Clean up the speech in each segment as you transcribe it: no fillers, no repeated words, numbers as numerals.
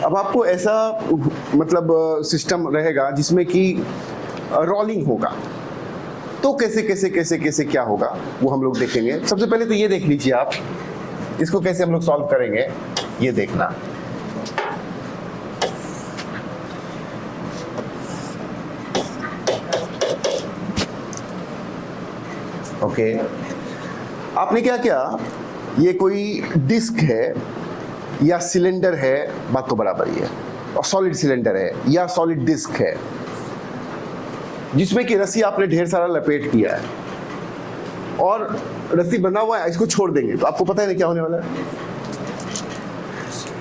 अब आपको ऐसा मतलब सिस्टम रहेगा जिसमें कि रोलिंग होगा, तो कैसे कैसे कैसे कैसे क्या होगा वो हम लोग देखेंगे। सबसे पहले तो ये देख लीजिए आप, इसको कैसे हम लोग सॉल्व करेंगे ये देखना। ओके, आपने क्या किया, ये कोई डिस्क है या सिलेंडर है, बात तो बराबर ही है, और सॉलिड सिलेंडर है या सॉलिड डिस्क है जिसमें कि रस्सी आपने ढेर सारा लपेट किया है और रस्सी बना हुआ है, इसको छोड़ देंगे तो आपको पता है ना क्या होने वाला है।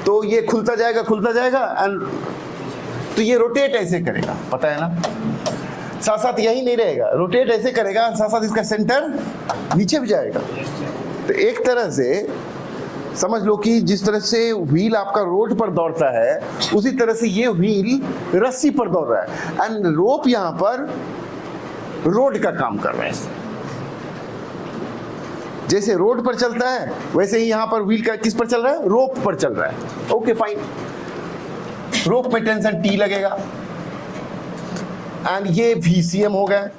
तो ये खुलता जाएगा एंड तो ये रोटेट ऐसे करेगा, पता है ना, साथ साथ यही नहीं रहेगा, रोटेट ऐसे करेगा, साथ साथ इसका सेंटर नीचे भी जाएगा। तो एक तरह से समझ लो कि जिस तरह से व्हील आपका रोड पर दौड़ता है उसी तरह से ये व्हील रस्सी पर दौड़ रहा है एंड रोप यहां पर रोड का काम कर रहा है। जैसे रोड पर चलता है वैसे ही यहां पर व्हील का किस पर चल रहा है, रोप पर चल रहा है। ओके फाइन, रोप में टेंशन टी लगेगा एंड ये VCM हो गया,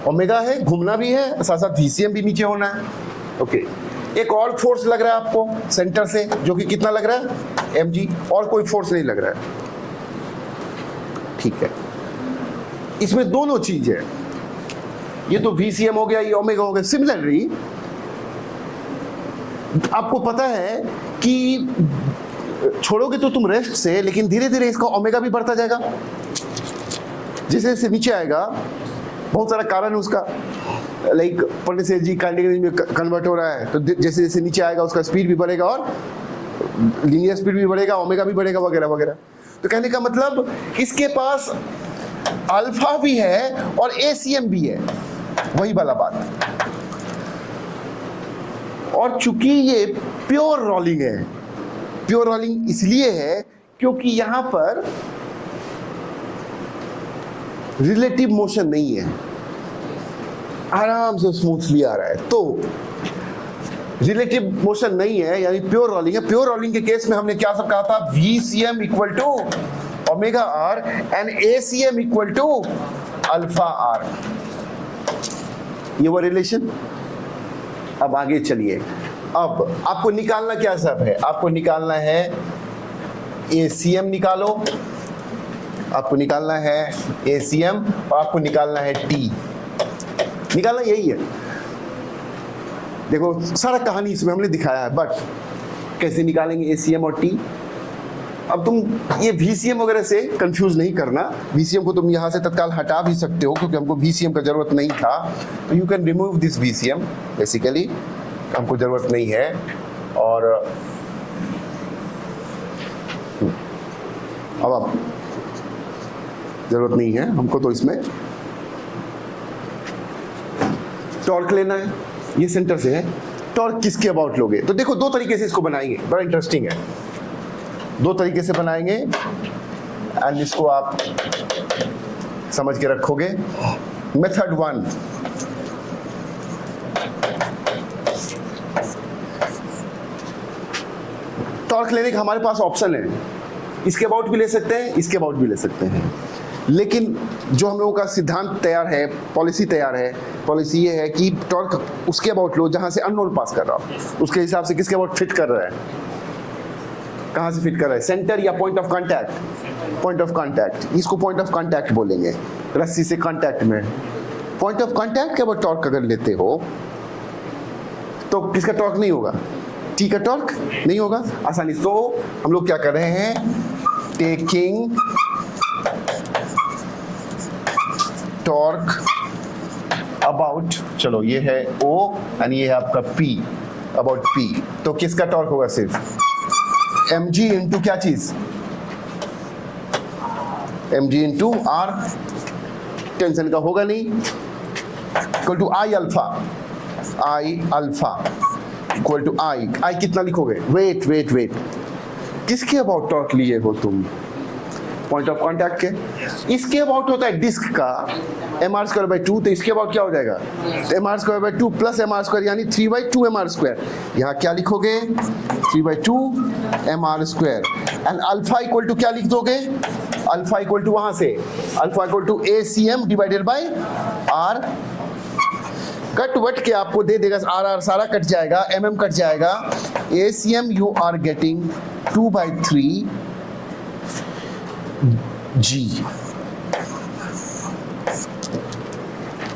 ओमेगा है, घूमना भी है, साथ साथ VCM भी नीचे होना है। ओके, एक और फोर्स लग रहा है आपको सेंटर से, जो कि कितना लग रहा है, mg, और कोई फोर्स नहीं लग रहा है। ठीक है, इसमें दोनों चीज है, ये तो VCM हो गया, ये ओमेगा हो गया। सिमिलरली आपको पता है कि छोड़ोगे तो तुम रेस्ट से, लेकिन धीरे धीरे इसका ओमेगा भी बढ़ता जाएगा, जैसे जैसे नीचे आएगा। बहुत सारा कारण है उसका, लाइक पढ़ने से जी काइनेटिक में कन्वर्ट हो रहा है, तो जैसे जैसे नीचे आएगा उसका स्पीड भी बढ़ेगा और लीनियर स्पीड भी बढ़ेगा, ओमेगा भी बढ़ेगा, वगैरह वगैरह। तो कहने का मतलब इसके पास अल्फा भी है और ACM भी है, वही वाला बात। और चूंकि ये प्योर रोलिंग है, प्योर रोलिंग इसलिए है क्योंकि यहां पर रिलेटिव मोशन नहीं है, आराम से स्मूथली आ रहा है। तो रिलेटिव मोशन नहीं है यानी प्योर रोलिंग है। प्योर रोलिंग के केस में हमने क्या सब कहा था, VCM equal to omega R and ACM equal to alpha R, ये वो रिलेशन। अब आगे चलिए, अब आपको निकालना क्या सब है, आपको निकालना है ACM निकालो, आपको निकालना है ACM और आपको निकालना है T। निकालना यही है, देखो सारा कहानी इसमें हमने दिखाया है, बट कैसे निकालेंगे ACM और T। अब तुम ये VCM वगैरह से कंफ्यूज नहीं करना, VCM को तुम यहाँ से तत्काल हटा भी सकते हो क्योंकि हमको VCM का जरूरत नहीं था, तो you can remove this VCM, basically हमको जरूरत नहीं है। और अब आप जरूरत नहीं है हमको, तो इसमें टॉर्क लेना है, ये सेंटर से है। टॉर्क किसके अबाउट लोगे, तो देखो दो तरीके से इसको बनाएंगे, बड़ा इंटरेस्टिंग है, दो तरीके से बनाएंगे एंड इसको आप समझ के रखोगे। मेथड 1, टॉर्क लेने का हमारे पास ऑप्शन है, इसके अबाउट भी ले सकते हैं, इसके अबाउट भी ले सकते हैं, लेकिन जो हम लोगों का सिद्धांत तैयार है, पॉलिसी तैयार है, पॉलिसी ये है कि टॉर्क उसके अबाउट लो जहां से अननोन पास कर रहा हो, उसके हिसाब से किसके अबाउट फिट कर रहा है, कहां से फिट कर रहा है, सेंटर या point of contact. Point of contact, इसको पॉइंट ऑफ कांटेक्ट बोलेंगे, रस्सी से कांटेक्ट में। पॉइंट ऑफ कांटेक्ट के अबाउट टॉर्क अगर लेते हो तो किसका टॉर्क नहीं होगा, T का टॉर्क नहीं होगा आसानी। तो हम लोग क्या कर रहे हैं, टेकिंग टॉर्क अबाउट, चलो ये है O एंड ये है आपका P, अबाउट P, तो किसका टॉर्क होगा, सिर्फ mg इंटू क्या चीज, mg इंटू r, टेंशन का होगा नहीं, equal to I alpha, I alpha equal to I कितना लिखोगे, वेट वेट वेट, किसके अबाउट टॉर्क लिए हो तुम, पॉइंट ऑफ कांटेक्ट के। इसके अबाउट होता है डिस्क का mr²/2, तो इसके अबाउट क्या हो जाएगा mr²/2 प्लस mr² यानी 3/2 mr²। यहाँ क्या लिखोगे 3/2 mr²। And alpha equal to क्या लिख दोगे, अल्फा इक्वल टू वहां से alpha equal to ACM divided by R। Cut वट के आपको दे देगा, आर सारा कट जाएगा, mm कट जाएगा। ACM you are getting 2/3 G।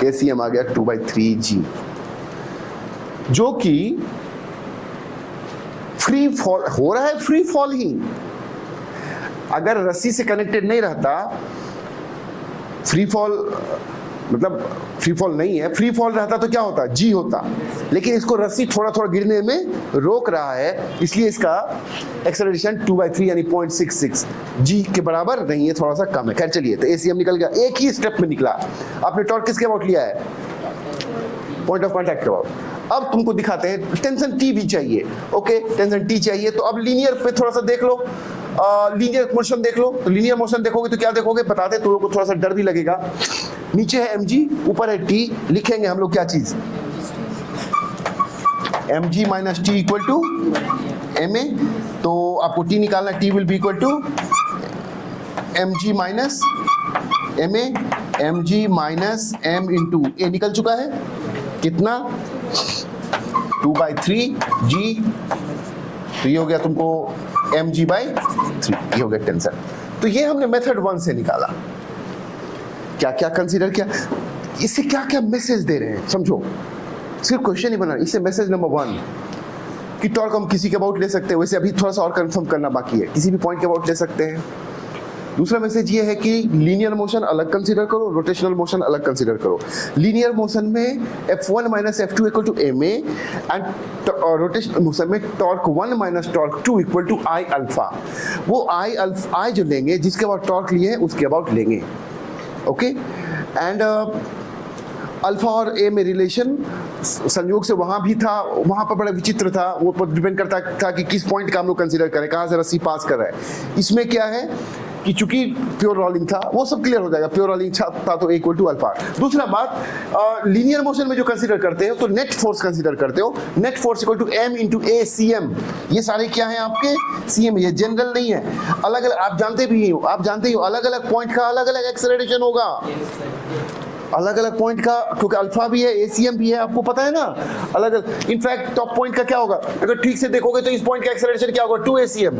ACM आ गया 2/3 G, जो कि फ्री फॉल हो रहा है, फ्री फॉल ही। अगर रस्सी से कनेक्टेड नहीं रहता, फ्री फॉल मतलब फ्री फॉल नहीं है, फ्री फॉल रहता तो क्या होता जी होता, लेकिन इसको रस्सी थोड़ा थोड़ा गिरने में रोक रहा है, इसलिए इसका एक्सेलरेशन 2/3 यानी 0.66 जी के बराबर नहीं है, थोड़ा सा कम है। खैर चलिए, तो ACM निकल गया, एक ही स्टेप में निकला। आपने टॉर्क किसके अबाउट लिया है, पॉइंट ऑफ कांटेक्ट के अबाउट। अब तुमको दिखाते हैं टेंशन T भी चाहिए, ओके टेंशन T चाहिए, तो अब लीनियर पे थोड़ा सा देख लो, लीनियर मोशन देख लो। तो लीनियर मोशन देखोगे तो क्या देखोगे, बताते तुम लोग को थोड़ा सा डर भी लगेगा। नीचे है mg, ऊपर है t, लिखेंगे हम लोग क्या चीज mg minus T equal to ma। तो आपको t निकालना, t will be equal to mg minus ma, mg minus m into a निकल चुका है, कितना 2/3 g। तो ये हो गया तुमको mg/3, ये हो गया टेंशन। तो ये हमने मेथड 1 से निकाला। क्या क्या कंसीडर किया, इससे क्या क्या मैसेज दे रहे हैं समझो, सिर्फ क्वेश्चन ही बना, इससे मैसेज नंबर 1 कि टॉर्क हम किसी के अबाउट ले सकते हैं, वैसे अभी थोड़ा सा और कंफर्म करना बाकी है, किसी भी पॉइंट के अबाउट ले सकते हैं। दूसरा मैसेज ये है कि लीनियर मोशन अलग कंसीडर करो, रोटेशनल मोशन अलग कंसीडर करो। लीनियर मोशन में F1 minus F2 equal to ma, and rotational motion में torque 1 minus torque 2 equal to I alpha. वो I जो लेंगे, जिसके अबाउट टॉर्क लिए हैं उसके अबाउट लेंगे, ओके। एंड अल्फा और ए में रिलेशन संयोग से वहां भी था, वहां पर बड़ा विचित्र था, वो पर डिपेंड करता था कि किस पॉइंट का हम लोग कंसीडर करें, कहां से रस्सी पास कर रहा है। इसमें क्या है कि चूंकि प्योर रोलिंग था, वो सब क्लियर हो जाएगा, प्योर रोलिंग था तो इक्वल टू अल्फा। दूसरा बात, लीनियर मोशन में जो कंसीडर करते हो तो नेट फोर्स कंसीडर करते हो, net force equal to m into ACM। ये सारे क्या है आपके CM, ये जनरल नहीं है, अलग अलग आप जानते भी हो, आप जानते हो अलग अलग पॉइंट का अलग अलग एक्सेलरेशन होगा, अलग अलग पॉइंट का, क्योंकि अल्फा भी है ACM भी है, आपको पता है ना, अलग अलग। इनफैक्ट टॉप पॉइंट का क्या होगा, अगर ठीक से देखोगे तो इस पॉइंट का एक्सेलरेशन क्या होगा 2 ACM,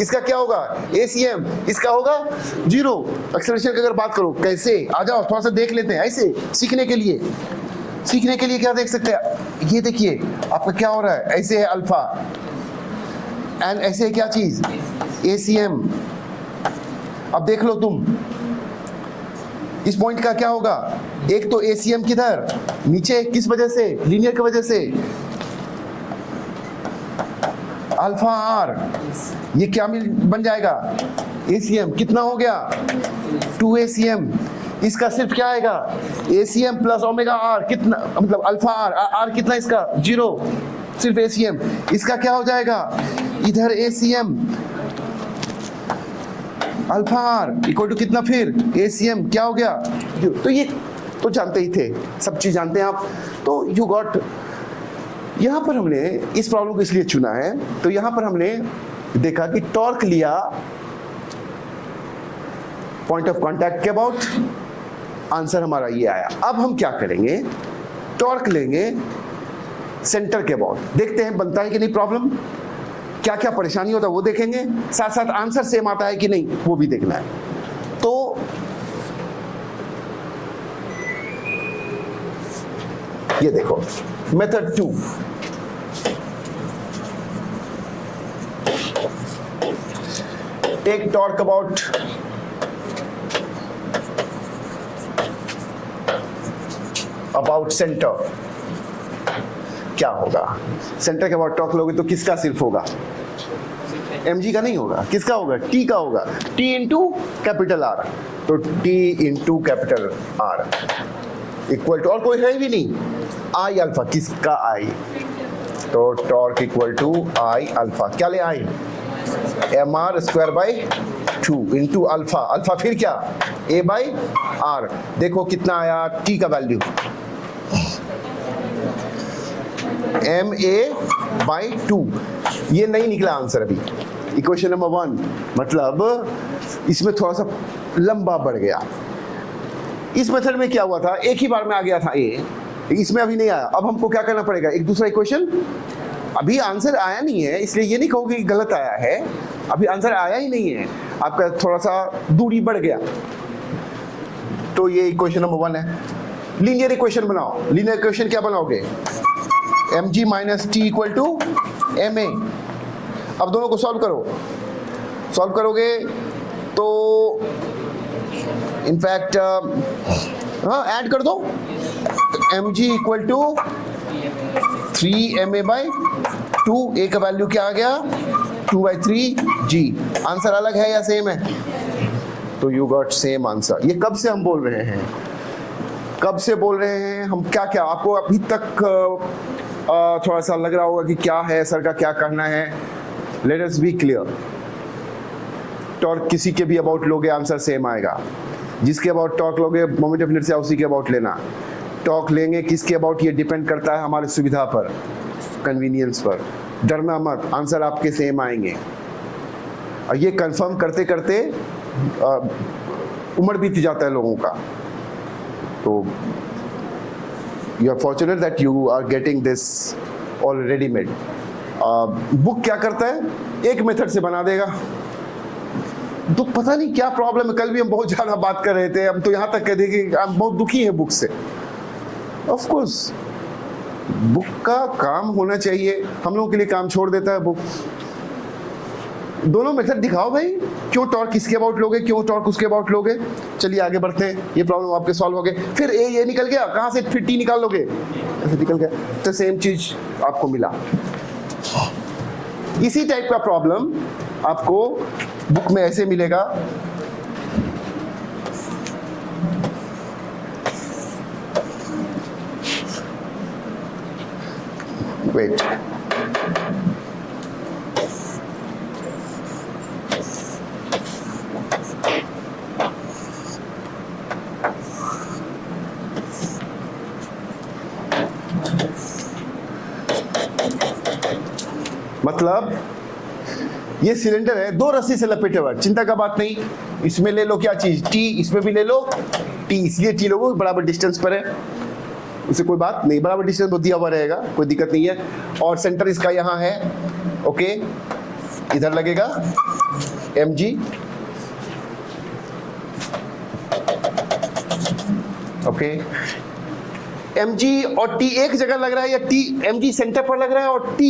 इसका क्या होगा ACM, इसका होगा 0 एक्सेलरेशन की। अगर बात करो कैसे, आ जाओ थोड़ा सा देख लेते हैं, ऐसे सीखने के लिए क्या देख सकते हैं, ये देखिए आपका क्या हो रहा है, ऐसे है अल्फा एंड ऐसे है क्या चीज ACM। अब देख लो तुम इस पॉइंट का क्या होगा, एक तो ACM किधर नीचे, किस वजह से, लीनियर की वजह से, अल्फा आर, ये क्या बन जाएगा ACM, कितना हो गया 2 ACM। इसका सिर्फ क्या आएगा ACM प्लस ओमेगा आर, कितना मतलब अल्फा आर कितना, इसका 0, सिर्फ ACM। इसका क्या हो जाएगा इधर ACM alpha R equal to कितना, फिर ACM क्या हो गया। तो ये तो जानते ही थे, सब चीज जानते हैं आप। तो यू गॉट, यहां पर हमने इस प्रॉब्लम को इसलिए चुना है, तो यहां पर हमने देखा कि टॉर्क लिया पॉइंट ऑफ कांटेक्ट के अबाउट, आंसर हमारा ये आया। अब हम क्या करेंगे, टॉर्क लेंगे सेंटर के अबाउट, देखते हैं बनता है कि नहीं प्रॉब्लम, क्या क्या परेशानी होता है वो देखेंगे, साथ साथ आंसर सेम आता है कि नहीं वो भी देखना है। तो ये देखो method 2, take torque about centre. क्या होगा, सेंटर के अबाउट टॉर्क लोगे तो किसका सिर्फ होगा, mg का नहीं होगा, किसका होगा t का होगा, t इंटू कैपिटल R। तो t into capital R equal to, और कोई है भी नहीं, I अल्फा, किसका I, तो torque equal to I alpha, क्या ले I mr² by 2 into alpha, alpha फिर क्या a बाई आर। देखो कितना आया t का वैल्यू ma/2, ये नहीं निकला आंसर अभी। इक्वेशन नंबर 1 मतलब इसमें थोड़ा सा लंबा बढ़ गया। इस मेथड में क्या हुआ था, एक ही बार में आ गया था a, इसमें अभी नहीं आया। अब हमको क्या करना पड़ेगा, एक दूसरा इक्वेशन, अभी आंसर आया नहीं है इसलिए ये नहीं कहूँगी गलत आया है, अभी आंसर आया ही नहीं है, आपका थोड़ा सा दूरी बढ़ गया। तो ये इक्वेशन नंबर 1 है। लीनियर इक्वेशन बनाओ। लीनियर इक्वेशन क्या बनाओगे, mg minus T equal to ma। अब दोनों को सॉल्व करो, सॉल्व करोगे तो इनफैक्ट हाँ ऐड कर दो, mg equal to 3ma/2, a का वैल्यू क्या आ गया 2/3g। आंसर अलग है या सेम है, तो यू गॉट सेम आंसर। ये कब से हम बोल रहे हैं, कब से बोल रहे हैं हम, क्या क्या आपको अभी तक थोड़ा सा लग रहा होगा कि क्या है सर का क्या करना है। Let us B clear, torque किसी के भी अबाउट लोगे आंसर सेम आएगा। जिसके अबाउट टॉर्क लोगे मोमेंट ऑफ इनर्शिया उसी के अबाउट लेना। टॉर्क लेंगे किसके अबाउट, ये डिपेंड करता है हमारी सुविधा पर, कन्वीनियंस पर। डरना मत, आंसर आपके सेम आएंगे। और ये कंफर्म करते करते उम्र बीत जाता है लोगों का। तो you are fortunate that you are getting this all readymade. Book क्या करता है, एक मेथड से बना देगा। तो पता नहीं क्या प्रॉब्लम है, कल भी हम बहुत ज़्यादा बात कर रहे थे, हम तो यहाँ तक कह दें कि हम बहुत दुखी हैं बुक से। ऑफ कोर्स बुक का काम होना चाहिए, हम लोगों के लिए काम छोड़ देता है बुक। दोनों मेथड दिखाओ भाई, क्यों टॉर्क किसके अबाउट लोगे, क्यों टॉर्क उसके अबाउट लोगे। चलिए आगे बढ़ते हैं, ये प्रॉब्लम आपके सॉल्व हो गए। फिर ये निकल गया, कहाँ से फिर टी निकाल लोगे, ऐसे निकल गया, तो सेम चीज आपको मिला। इसी टाइप का प्रॉब्लम आपको बुक में ऐसे मिलेगा। वेट, मतलब ये सिलेंडर है, दो रस्सी से लपेटे हुआ, चिंता का बात नहीं। इसमें ले लो क्या चीज, टी, इसमें भी ले लो टी, इसलिए टी लोगो बराबर डिस्टेंस पर है, उसे कोई बात नहीं, बराबर डिस्टेंस तो दिया हुआ रहेगा, कोई दिक्कत नहीं है। और सेंटर इसका यहाँ है, ओके, इधर लगेगा mg, ओके। mg और t एक जगह लग रहा है, या t mg सेंटर पर लग रहा है और t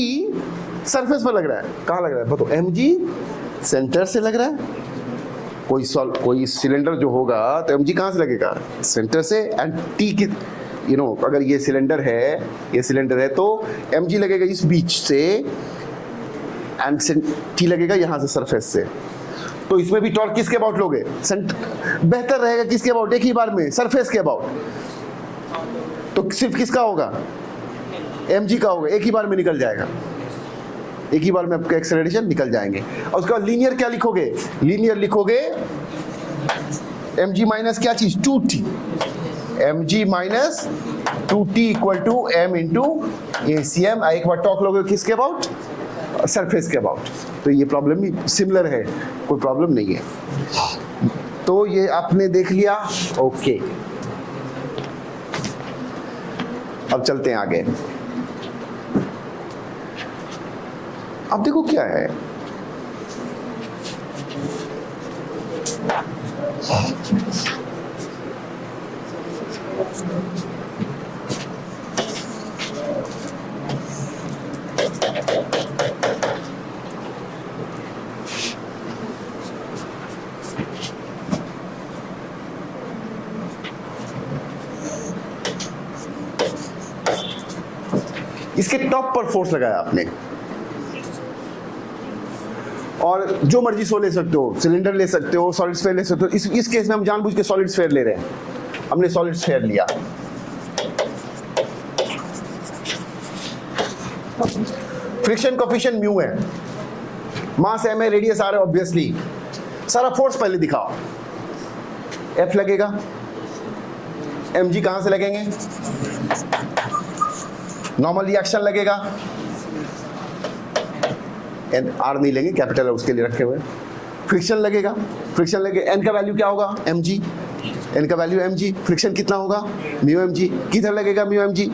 सरफेस पर लग रहा है, कहाँ लग रहा है बताओ। mg सेंटर से लग रहा है, कोई सिलेंडर जो होगा तो mg कहाँ से लगेगा, सेंटर से। एंड t की अगर ये सिलेंडर है तो mg लगेगा इस बीच से एंड t लगेगा यहाँ से सरफेस से। तो इसमें भी टॉर्क किसके अबाउट लोगे, बेहतर रहेगा किसके अबाउट, एक ही बार में सरफेस के अबाउट। तो सिर्फ किसका होगा, mg का होगा, एक ही बार में निकल जाएगा, एक ही बार में आपके एक्सेलरेशन निकल जाएंगे। और उसका लीनियर क्या लिखोगे, लीनियर लिखोगे mg माइनस क्या चीज 2t, mg minus 2t equal to m into ACM। एक बार टॉक लोगे किसके अबाउट, सरफेस के अबाउट। तो ये प्रॉब्लम भी सिमिलर है, कोई प्रॉब्लम नहीं है। तो ये आपने देख लिया, ओके। अब चलते हैं आगे। अब देखो क्या है, इसके टॉप पर फोर्स लगाया आपने, और जो मर्जी सो ले सकते हो, सिलेंडर ले सकते हो, सॉलिड स्फीयर ले सकते हो। इस केस में हम जानबूझ के सॉलिड स्फीयर ले रहे हैं, हमने सॉलिड स्फीयर लिया। फ्रिक्शन कोएफिशिएंट म्यू है, मास m है, रेडियस r है ऑब्वियसली। सारा फोर्स पहले दिखाओ। F लगेगा, mg कहां से लगेंगे? नॉर्मल रिएक्शन लगेगा, R नहीं लेंगे, कैपिटल है उसके लिए रखे हुए। फ्रिक्शन लगेगा, फ्रिक्शन लगे, n का वैल्यू क्या होगा? mg, n का वैल्यू mg, फ्रिक्शन कितना होगा? म्यू mg, किधर लगेगा म्यू mg?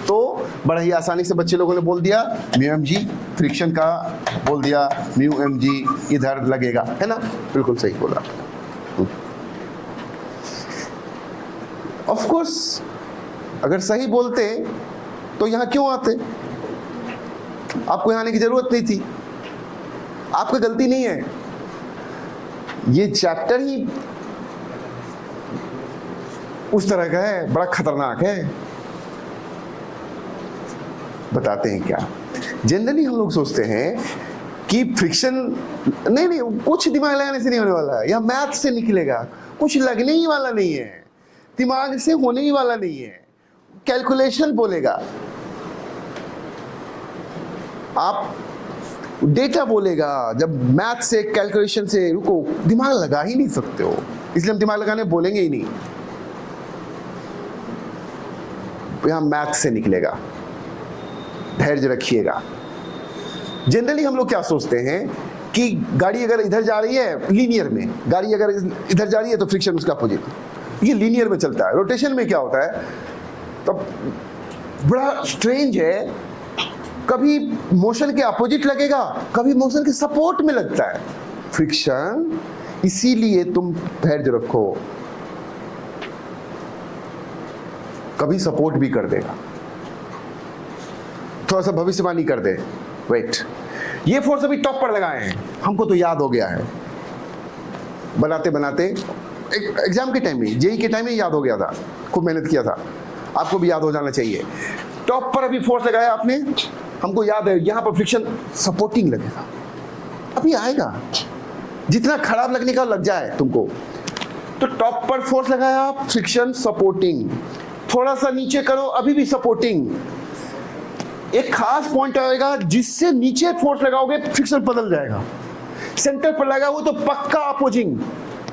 तो बड़ा ही आसानी से बच्चे लोगों ने बोल दिया म्यू mg, फ्रिक्शन का बोल दिया म्यू mg इधर लगेगा, है ना? बिल्कुल सही बोला। ऑफ कोर्स अगर सही बोलते तो यहां क्यों आते? आपको यहां आने की जरूरत नहीं थी, आपकी गलती नहीं है। ये चैप्टर ही उस तरह का है, बड़ा खतरनाक है। बताते हैं क्या, जनरली हम लोग सोचते हैं कि फ्रिक्शन नहीं, कुछ दिमाग लगाने से नहीं होने वाला है, या मैथ से निकलेगा, कुछ लगने ही वाला नहीं है, दिमाग से होने ही वाला नहीं है, कैलकुलेशन बोलेगा, आप डेटा बोलेगा। जब मैथ से कैलकुलेशन से रुको, दिमाग लगा ही नहीं सकते हो, इसलिए हम दिमाग लगाने बोलेंगे ही नहीं। यहां मैथ से निकलेगा, धैर्य रखिएगा। जनरली हम लोग क्या सोचते हैं कि गाड़ी अगर इधर जा रही है लीनियर में, गाड़ी अगर इधर जा रही है तो फ्रिक्शन उसका अपोजिट, ये लीनियर में चलता है। रोटेशन में क्या होता है, तो बड़ा स्ट्रेंज है, कभी मोशन के अपोजिट लगेगा, कभी मोशन के सपोर्ट में लगता है फ्रिक्शन। इसीलिए तुम धैर्य रखो, कभी सपोर्ट भी कर देगा, थोड़ा सा भविष्यवाणी कर दे। वेट, ये फोर्स अभी टॉप पर लगाए हैं, हमको तो याद हो गया है, बनाते बनाते एग्जाम के टाइम में, जेई के टाइम में याद हो गया था, खूब मेहनत किया था, आपको भी याद हो जाना चाहिए। टॉप पर अभी फोर्स लगाया आपने, हमको याद है, यहां पर फ्रिक्शन सपोर्टिंग लगेगा, अभी आएगा, जितना खराब लगने का लग जाए तुमको। तो टॉप पर फोर्स लगाया, फ्रिक्शन सपोर्टिंग, थोड़ा सा नीचे करो, अभी भी सपोर्टिंग। एक खास पॉइंट आएगा जिससे नीचे फोर्स लगाओगे फ्रिक्शन बदल जाएगा, सेंटर पर लगा वो तो पक्का अपोजिंग।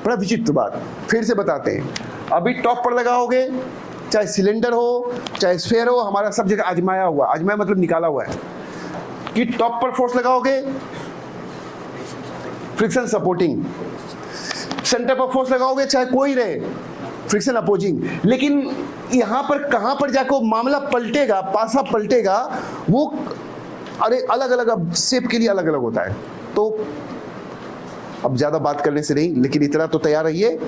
बड़ा विचित्र बात, फिर से बताते हैं। अभी टॉप पर लगाओगे, चाहे सिलेंडर हो चाहे स्फीयर हो, हमारा सब जगह आजमाया हुआ, आजमाया मतलब निकाला हुआ है कि टॉप पर फोर्स लगाओगे फ्रिक्शन सपोर्टिंग, सेंटर पर फोर्स लगाओगे चाहे कोई रहे फ्रिक्शन अपोजिंग। लेकिन यहां पर कहां पर जाकर मामला पलटेगा, पासा पलटेगा, वो अरे अलग अलग शेप के लिए अलग अलग होता है। तो अब ज्यादा बात करने से नहीं, लेकिन इतना तो तैयार रहिए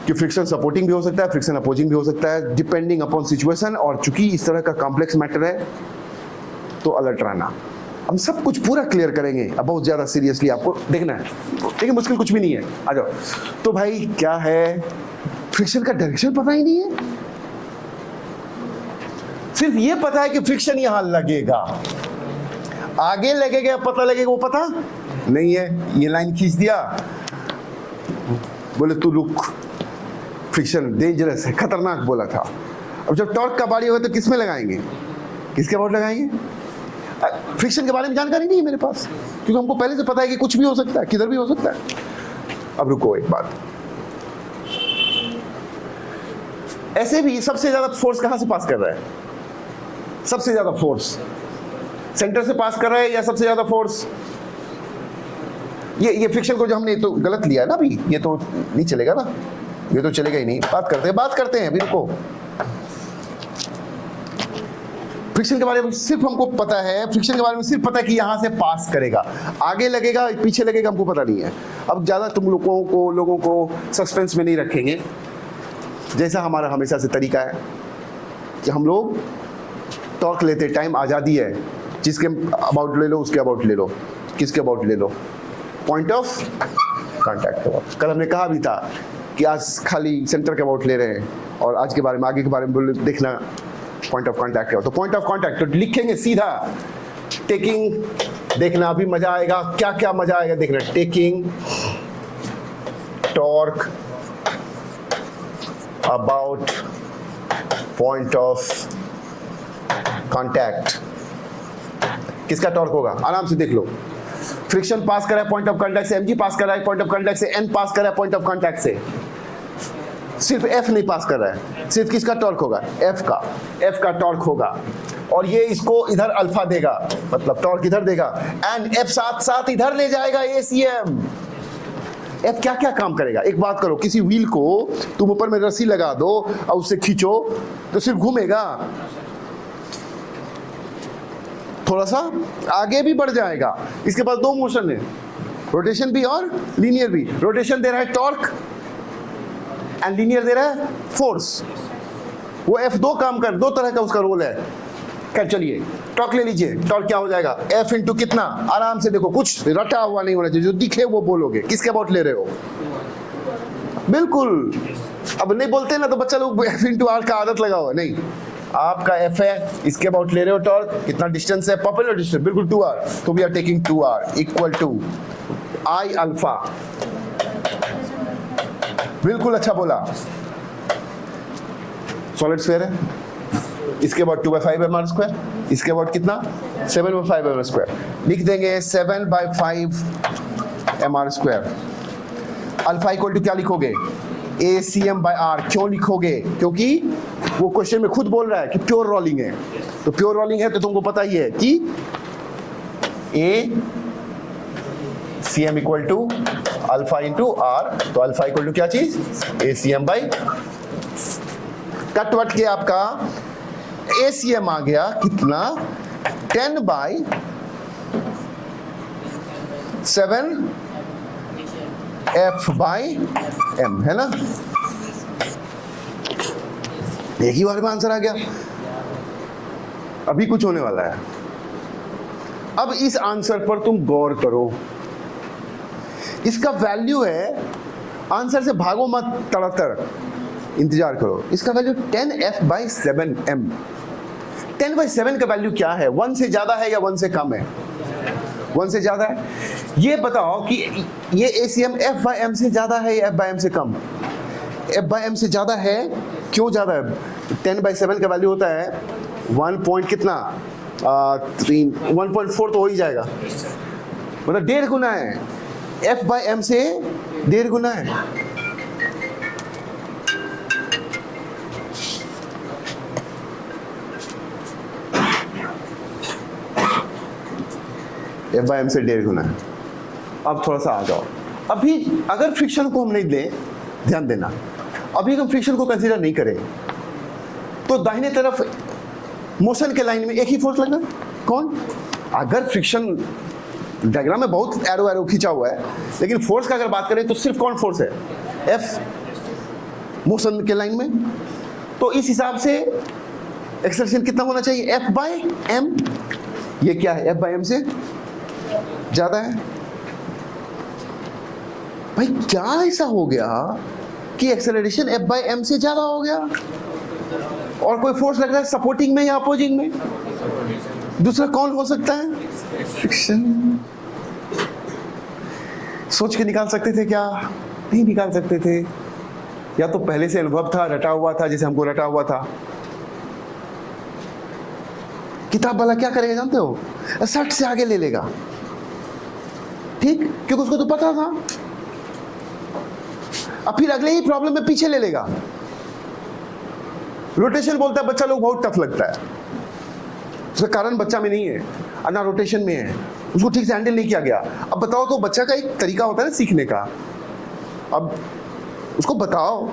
कि फ्रिक्शन सपोर्टिंग भी हो सकता है, फ्रिक्शन अपोजिंग भी हो सकता है, डिपेंडिंग अपॉन सिचुएशन। और चूंकि इस तरह का कॉम्प्लेक्स मैटर है तो अलर्ट रहना। हम सब कुछ पूरा क्लियर करेंगे, अब बहुत ज्यादा सीरियसली आपको देखना है, लेकिन मुश्किल कुछ भी नहीं है। आ जाओ। तो भाई क्या है, फ्रिक्शन का डायरेक्शन पता ही नहीं है, सिर्फ ये पता है कि फ्रिक्शन यहां लगेगा, आगे लगेगा पता लगेगा वो पता नहीं है। ये लाइन खींच दिया, बोले तू रुक, फ्रिक्शन डेंजरस है, खतरनाक बोला था। अब जब टॉर्क का बारी होगा तो किस में लगाएंगे, किसके अबाउट लगाएंगे? फ्रिक्शन के बारे में जानकारी नहीं है मेरे पास, क्योंकि हमको पहले से पता है कि कुछ भी हो सकता है, किधर भी हो सकता है। अब रुको एक बात, ऐसे भी सबसे ज्यादा फोर्स कहां से पास कर रहा है? सबसे ज्यादा फोर्स सेंटर से पास कर रहा है या सबसे ज्यादा फोर्स? ये फ्रिक्शन को जो हमने तो गलत लिया है ना अभी, ये तो नहीं चलेगा ना, ये तो चलेगा ही नहीं। बात करते हैं अभी, रुको। फ्रिक्शन के बारे में सिर्फ हमको पता है, फ्रिक्शन के बारे में सिर्फ पता है कि यहां से पास करेगा, आगे लगेगा पीछे लगेगा हमको पता नहीं है। अब ज्यादा तुम लोगों को सस्पेंस में नहीं रखेंगे, जैसा हमारा हमेशा से तरीका है कि हम लोग टॉर्क लेते टाइम आजादी है, जिसके अबाउट ले लो उसके अबाउट ले लो, किसके अबाउट ले लो, पॉइंट ऑफ कांटेक्ट। कल हमने कहा भी था कि आज खाली सेंटर के अबाउट ले रहे हैं, और आज के बारे में आगे के बारे में देखना पॉइंट ऑफ कांटेक्ट है। तो पॉइंट ऑफ कांटेक्ट तो लिखेंगे सीधा, टेकिंग, देखना अभी मजा आएगा, क्या क्या मजा आएगा देखना। Taking torque about point of contact. किसका टॉर्क होगा? आराम से देख लो, फ्रिक्शन पास कर रहा है पॉइंट ऑफ कांटेक्ट से, mg पास कर रहा है पॉइंट ऑफ कांटेक्ट से, n पास कर रहा है पॉइंट ऑफ कांटेक्ट से, सिर्फ F नहीं पास कर रहा है। सिर्फ किसका टॉर्क होगा? F का टॉर्क होगा, और ये इसको इधर अल्फा देगा, मतलब टॉर्क इधर देगा, एंड F साथ साथ इधर ले जाएगा ACM। F क्या क्या काम करेगा? एक बात करो, किसी व्हील को तुम ऊपर में रस्सी लगा दो और उससे खींचो तो सिर्फ घूमेगा, थोड़ा सा आगे भी बढ़ जाएगा। इसके पास दो मोशन है, रोटेशन भी और लीनियर भी। रोटेशन दे रहा है टॉर्क एंड लीनियर दे रहा है फोर्स। वो F दो काम कर, दो तरह का उसका रोल है। खैर चलिए टॉर्क ले लीजिए। टॉर्क क्या हो जाएगा? F इंटू कितना? आराम से देखो, कुछ रटा हुआ नहीं होना चाहिए, जो दिखे वो बोलोगे। किसके अबाउट ले रहे हो? बिल्कुल, अब नहीं बोलते ना तो बच्चा लोग F इंटू आर का आदत लगा हुआ। नहीं, आपका F है, इसके अबाउट ले रहे हो टॉर्क, कितना डिस्टेंस है? पॉपुलर डिस्टेंस, बिल्कुल 2r, तो we are taking 2r equal to I alpha. बिल्कुल अच्छा बोला। सॉलिड स्फीयर है, इसके बाद 2/5 mr², इसके बाद कितना? 7/5 mr²। लिख देंगे 7/5 mr²। अल्फा इक्वल टू क्या लिखोगे? ACM/r। क्यों लिखोगे? क्योंकि वो क्वेश्चन में खुद बोल रहा है कि प्योर रोलिंग है, तो प्योर रोलिंग है तो तुमको पता ही है कि ACM equal to alpha into R. तो अल्फा इक्वल टू क्या चीज? ACM/। कट वट के आपका ACM आ गया कितना? 10/7 F/m, है ना? एक ही बार में आंसर आ गया। अभी कुछ होने वाला है। अब इस आंसर पर तुम गौर करो, इसका वैल्यू है, आंसर से भागो मत, तड़ातड़ इंतजार करो। इसका वैल्यू 10F/7m। 10/7 का वैल्यू क्या है? 1 से ज्यादा है या 1 से कम है? 1 से ज्यादा है। ये बताओ कि ये ACM F/m से ज्यादा है या F/m से कम? F/m से ज्यादा है। क्यों ज्यादा है? 10/7 का वैल्यू होता है 1 पॉइंट कितना? 1.4 तो हो ही जाएगा, मतलब 1.5 गुना है। F/m से 1.5 गुना है। F/m से 1.5 गुना है। अब थोड़ा सा आ जाओ। अभी अगर फ्रिक्शन को हम नहीं लें, ध्यान देना, अभी हम फ्रिक्शन को कंसीडर नहीं करें तो दाहिने तरफ मोशन के लाइन में एक ही फोर्स लगना। कौन? अगर फ्रिक्शन डायग्राम में बहुत एरो खींचा हुआ है, लेकिन फोर्स का अगर बात करें तो सिर्फ कौन फोर्स है? F मोशन के लाइन में। तो इस हिसाब से एक्सेलरेशन कितना होना चाहिए? F/m। ये क्या है? F/m से ज्यादा है। भाई क्या ऐसा हो गया कि एक्सेलरेशन F/m से ज्यादा हो गया? और कोई फोर्स लग रहा है सपोर्टिंग में या अपोजिंग में? दूसरा कौन हो सकता है? फ्रिक्शन। सोच के निकाल सकते थे क्या? नहीं निकाल सकते थे, या तो पहले से अनुभव था, रटा हुआ था, जैसे हमको रटा हुआ था। किताब वाला क्या करेगा जानते हो? 60 से आगे ले लेगा, ठीक, क्योंकि उसको तो पता था। अब फिर अगले ही प्रॉब्लम में पीछे ले लेगा। रोटेशन बोलता है बच्चा लोग बहुत टफ लगता है, उसका कारण बच्चा में नहीं है, ना रोटेशन में है, उसको ठीक से हैंडल नहीं किया गया। अब बताओ, तो बच्चा का एक तरीका होता है सीखने का। अब उसको बताओ,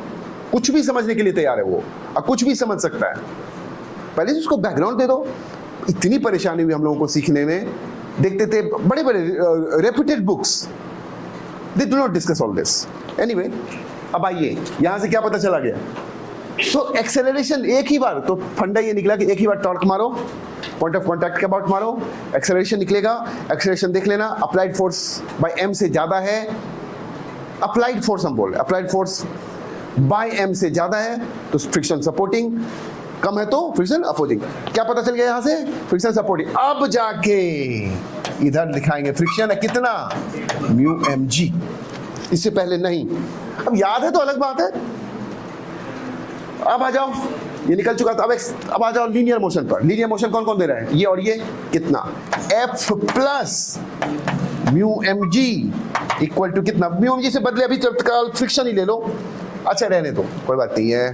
कुछ भी समझने के लिए तैयार है वो, अब कुछ भी समझ सकता है। पहले से उसको बैकग्राउंड दे दो। इतनी परेशानी हुई हम लोगों को सीखने में, देखते थे बड़े बड़े reputed books, they do not discuss all this. Anyway, अब आइए यहां से क्या पता चला गया? तो एक्सेलरेशन एक ही बार, तो फंडा ये निकला कि एक ही बार टॉर्क मारो, पॉइंट ऑफ कांटेक्ट के अबाउट मारो, एक्सेलरेशन निकलेगा। एक्सेलरेशन देख लेना, अप्लाइड फोर्स बाय m से ज्यादा है। अप्लाइड फोर्स हम बोल रहे, अप्लाइड फोर्स बाय m से ज्यादा है तो फ्रिक्शन सपोर्टिंग, कम है तो फ्रिक्शन अपोजिंग। क्या पता चल गया यहां से? Friction supporting. अब जाके इधर दिखाएंगे फ्रिक्शन है कितना? Mu mg। इससे पहले नहीं। अब याद है तो अलग बात है। अब आ जाओ, ये निकल चुका था। अब आ जाओ लीनियर मोशन पर। लीनियर मोशन कौन कौन दे रहा है? ये और ये कितना? F plus mu M G equal to कितना, म्यू एम जी से बदले अभी तत्काल फ्रिक्शन ही ले लो, अच्छा रहने दो कोई बात नहीं है,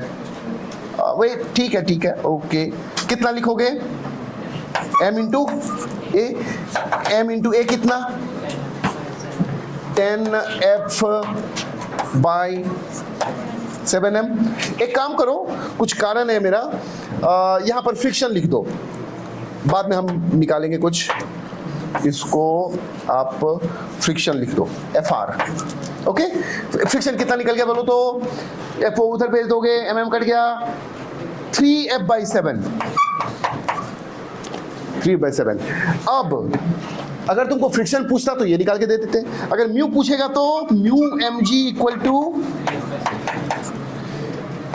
वही ठीक है ओके। कितना लिखोगे, m इंटू ए, m इंटू ए कितना 10f बाई 7m। एक काम करो, कुछ कारण है मेरा, यहां पर फ्रिक्शन लिख दो, बाद में हम निकालेंगे कुछ, इसको आप फ्रिक्शन लिख दो FR, ओके। फ्रिक्शन कितना निकल गया बोलो तो, F उधर भेज दोगे, mm कट गया 3f बाई 7, 3/7। अब अगर तुमको फ्रिक्शन पूछता तो ये निकाल के दे देते, अगर म्यू पूछेगा तो mu M G equal to,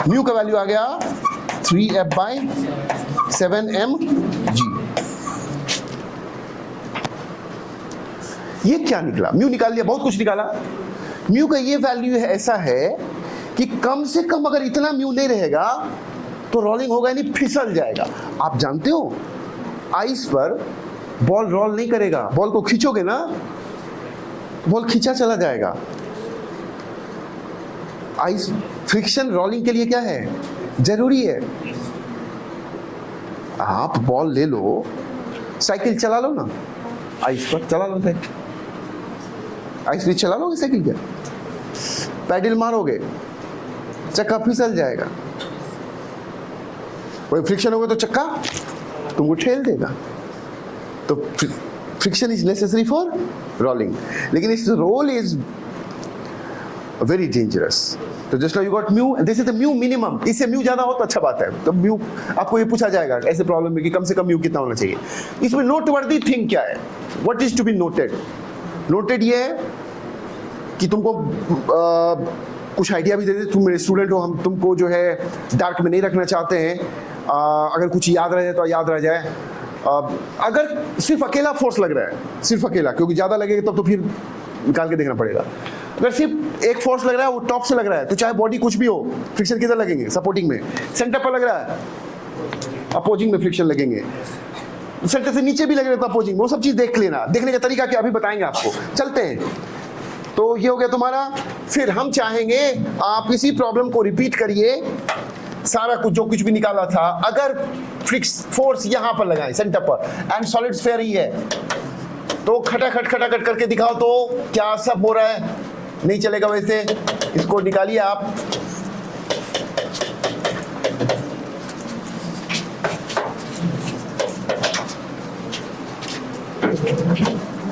mu का वैल्यू आ गया 3f बाई 7m जी। ये क्या निकला, म्यू निकाल लिया, बहुत कुछ निकाला। म्यू का ये वैल्यू है, ऐसा है कि कम से कम अगर इतना म्यू नहीं रहेगा तो रोलिंग होगा नहीं, फिसल जाएगा। आप जानते हो आइस पर बॉल रोल नहीं करेगा, बॉल को खींचोगे ना, बॉल खींचा चला जाएगा। आइस फ्रिक्शन रोलिंग के लिए क्या है, जरूरी है। आप बॉल ले लो, साइकिल चला लो ना, आइस पर चला लो, आइस पे चला लोगे साइकिल, क्या पैडल मारोगे चक्का फिसल जाएगा, कोई फ्रिक्शन होगा तो चक्का तुमको ठेल देगा। तो friction is necessary for rolling, लेकिन इस रोल इज वेरी डेंजरस। तो just you got mu, this is the mu minimum, इससे म्यू ज्यादा हो तो अच्छा बात है। तो म्यू आपको ये पूछा जाएगा ऐसे प्रॉब्लम में कि कम से कम म्यू कितना होना चाहिए। इसमें नोटवर्दी थिंग क्या है, what is to be noted, noted ये है कि तुमको कुछ आइडिया भी दे दे, तुम मेरे स्टूडेंट हो, हम तुमको जो है डार्क में नहीं रखना चाहते हैं, अगर कुछ याद रह जाए तो याद रह जाए। अगर सिर्फ अकेला फोर्स लग रहा है, सिर्फ अकेला, क्योंकि ज़्यादा लगेगा तब तो फिर निकाल के देखना पड़ेगा। अगर सिर्फ एक फोर्स लग रहा है, वो टॉप से लग रहा है, तो चाहे बॉडी कुछ भी हो, फ्रिक्शन किधर लगेंगे, सपोर्टिंग में, सेंटर पर लग रहा है, अपोजिंग में फ्रिक्शन लगेंगे, सेंटर से नीचे भी लग रहा है तो अपोजिंग, वो सब चीज़ देख लेना। देखने का तरीका क्या अभी बताएंगे आपको, चलते हैं। तो ये हो गया तुम्हारा। फिर हम चाहेंगे आप इसी प्रॉब्लम को रिपीट करिए, सारा कुछ जो कुछ भी निकाला था, अगर फोर्स यहां पर लगाए सेंटर पर, एंड सॉलिड स्फीयर ही है, तो खटाखट करके दिखाओ तो क्या सब हो रहा है, नहीं चलेगा वैसे, इसको निकालिए आप।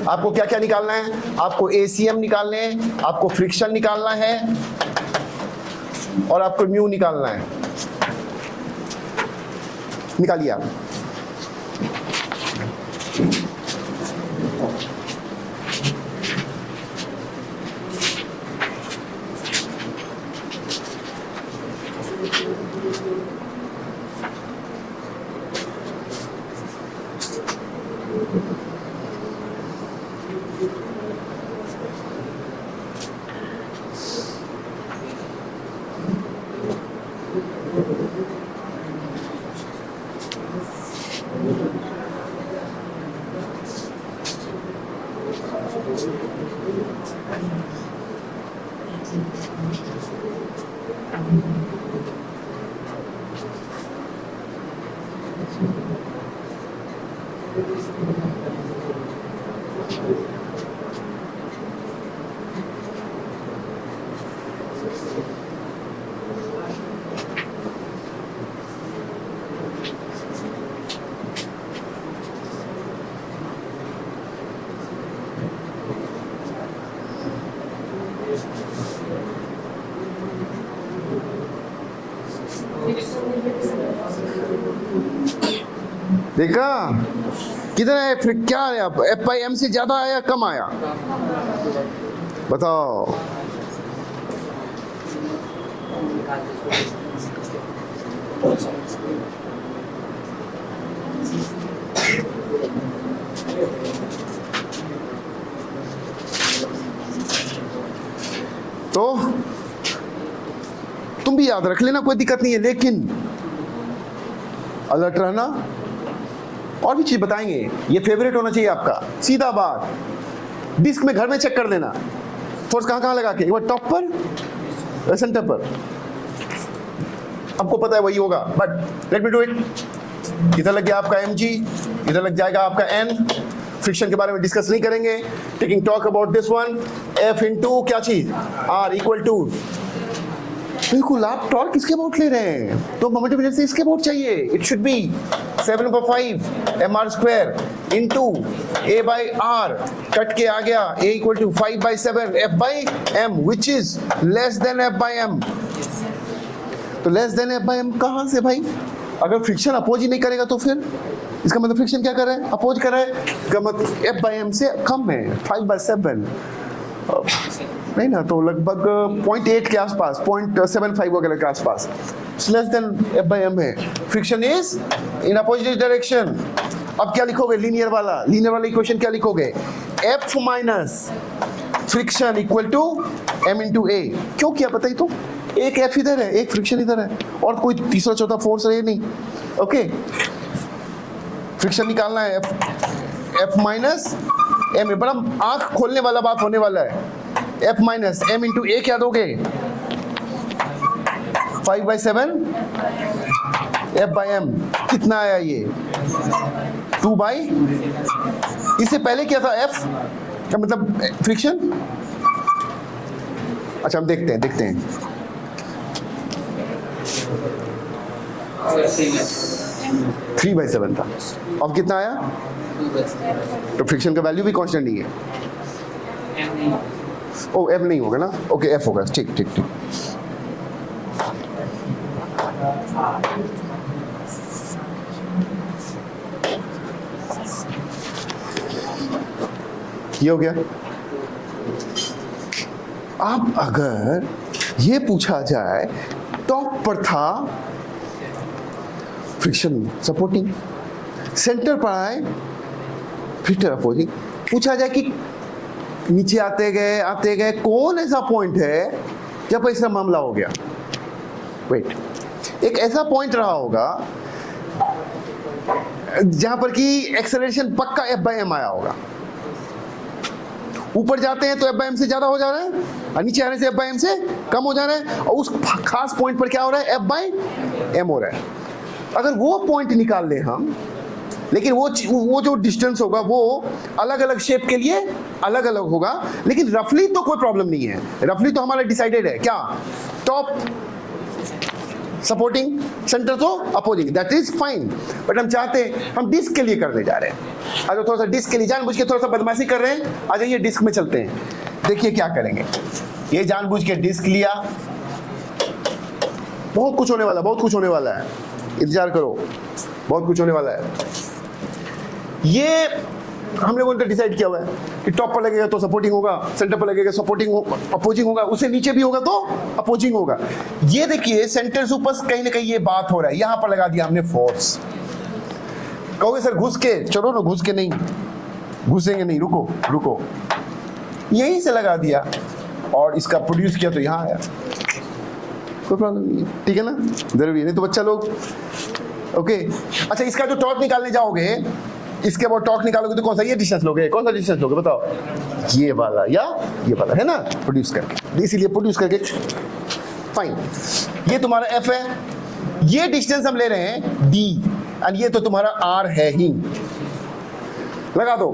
आपको क्या क्या निकालना है, आपको ACM निकालने हैं, आपको फ्रिक्शन निकालना है, और आपको म्यू निकालना है। निकालिए आप। देखा किधर है, फिर क्या आया, F/m से ज्यादा आया कम आया, बताओ। तो तुम भी याद रख लेना, कोई दिक्कत नहीं है, लेकिन अलर्ट रहना। और भी चीज बताएंगे, ये फेवरेट होना चाहिए आपका, सीधा बात। डिस्क में घर में चेक कर लेना फोर्स कहाँ कहाँ लगा के, एक बार टॉप पर सेंटर पर, आपको पता है वही होगा, but let me do it. इधर लग गया आपका mg, इधर लग जाएगा आपका n। फ्रिक्शन के बारे में डिस्कस नहीं करेंगे, taking talk about this one, F into क्या चीज R इक्वल टू, बिल्कुल आप टॉर्क किसके अबाउट ले रहे हैं, तो मोमेंटम इनर्शिया इसके अबाउट चाहिए। It should be 7/5 mr square into a by r, cut के आ गया a equal to 5/7 f by m, which is less than f by m। तो less than f by m कहां से भाई, अगर फ्रिक्शन अपोज ही नहीं करेगा तो फिर इसका मतलब फ्रिक्शन क्या कर रहा है, अपोज कर रहा है, इसका मतलब f बाई m से कम है, 5/7 नहीं ना, तो लगभग 0.8 के आसपास, 0.75 वगैरह के आसपास, less than f by m है। Friction is in opposite direction. अब क्या लिखोगे, लीनियर वाला इक्वेशन क्या लिखोगे, F minus friction equal to m into a। क्यों किया पता ही तो, एक F इधर है, एक फ्रिक्शन इधर है, और कोई तीसरा चौथा फोर्स है नहीं। ओके, फ्रिक्शन निकालना है, F माइनस m, बड़ा आंख खोलने वाला बात होने वाला है। F minus m into a क्या दोगे, 5/7 F बाई m, कितना आया ये 2 बाई, इससे पहले क्या था F का मतलब फ्रिक्शन। अच्छा हम देखते हैं 3/7 था, अब कितना आया, तो फ्रिक्शन का वैल्यू भी कांस्टेंट नहीं है। ओ F नहीं होगा ना, ओके F होगा, ठीक। ये हो गया। अब अगर ये पूछा जाए टॉप पर था फ्रिक्शन सपोर्टिंग, सेंटर पर आए फ्रिक्शन अपोजिंग, पूछा जाए कि नीचे आते गए कौन ऐसा पॉइंट है जब ऐसा मामला हो गया। वेट, एक ऐसा पॉइंट रहा होगा जहां पर कि एक्सेलरेशन पक्का F बाई m आया होगा। ऊपर जाते हैं तो F बाई m से ज्यादा हो जा रहा है, और नीचे आने से F बाई m से कम हो जा रहा है, और उस खास पॉइंट पर क्या हो रहा है, F बाई m हो रहा है। अगर वो पॉइंट निकाल ले हम, लेकिन वो जो डिस्टेंस होगा वो अलग अलग शेप के लिए अलग अलग होगा, लेकिन रफली तो कोई प्रॉब्लम नहीं है। रफली तो हमारा डिसाइडेड है, क्या, टॉप सपोर्टिंग, सेंटर तो opposing, that is fine. But हम चाहते हैं, हम डिस्क के लिए करने जा रहे हैं। अगर थोड़ा सा डिस्क के लिए जानबूझ के थोड़ा सा बदमाशी कर रहे हैं, आ जाइए डिस्क में चलते हैं। देखिए क्या करेंगे, ये जानबूझ के डिस्क लिया, बहुत कुछ होने वाला है, इंतजार करो, बहुत कुछ होने वाला है। ये हम लोगों ने डिसाइड किया हुआ है कि टॉप पर लगेगा तो सपोर्टिंग होगा, सेंटर पर लगेगा अपोजिंग होगा, उससे नीचे भी होगा तो अपोजिंग होगा। ये देखिए सेंटर से ऊपर कहीं ना कहीं ये बात हो रहा है, यहां पर लगा दिया हमने फोर्स। कहोगे सर घुस के, चलो ना, घुस के नहीं, घुसेंगे नहीं, रुको, यहीं से लगा दिया और इसका प्रोड्यूस किया तो यहां आया, कोई प्रॉब्लम नहीं है, ठीक है ना, जरूरी है, नहीं तो बच्चा लोग। ओके, अच्छा इसका जो टॉर्क निकालने जाओगे, इसके बाद टॉर्क निकालोगे तो कौन सा, ये डिस्टेंस लोगे, कौन सा डिस्टेंस लोगे बताओ, ये वाला या ये वाला, है ना, प्रोड्यूस करके, इसीलिए प्रोड्यूस करके, फाइन। ये तुम्हारा F है, ये डिस्टेंस हम ले रहे हैं D, और ये तो तुम्हारा R है ही, लगा दो,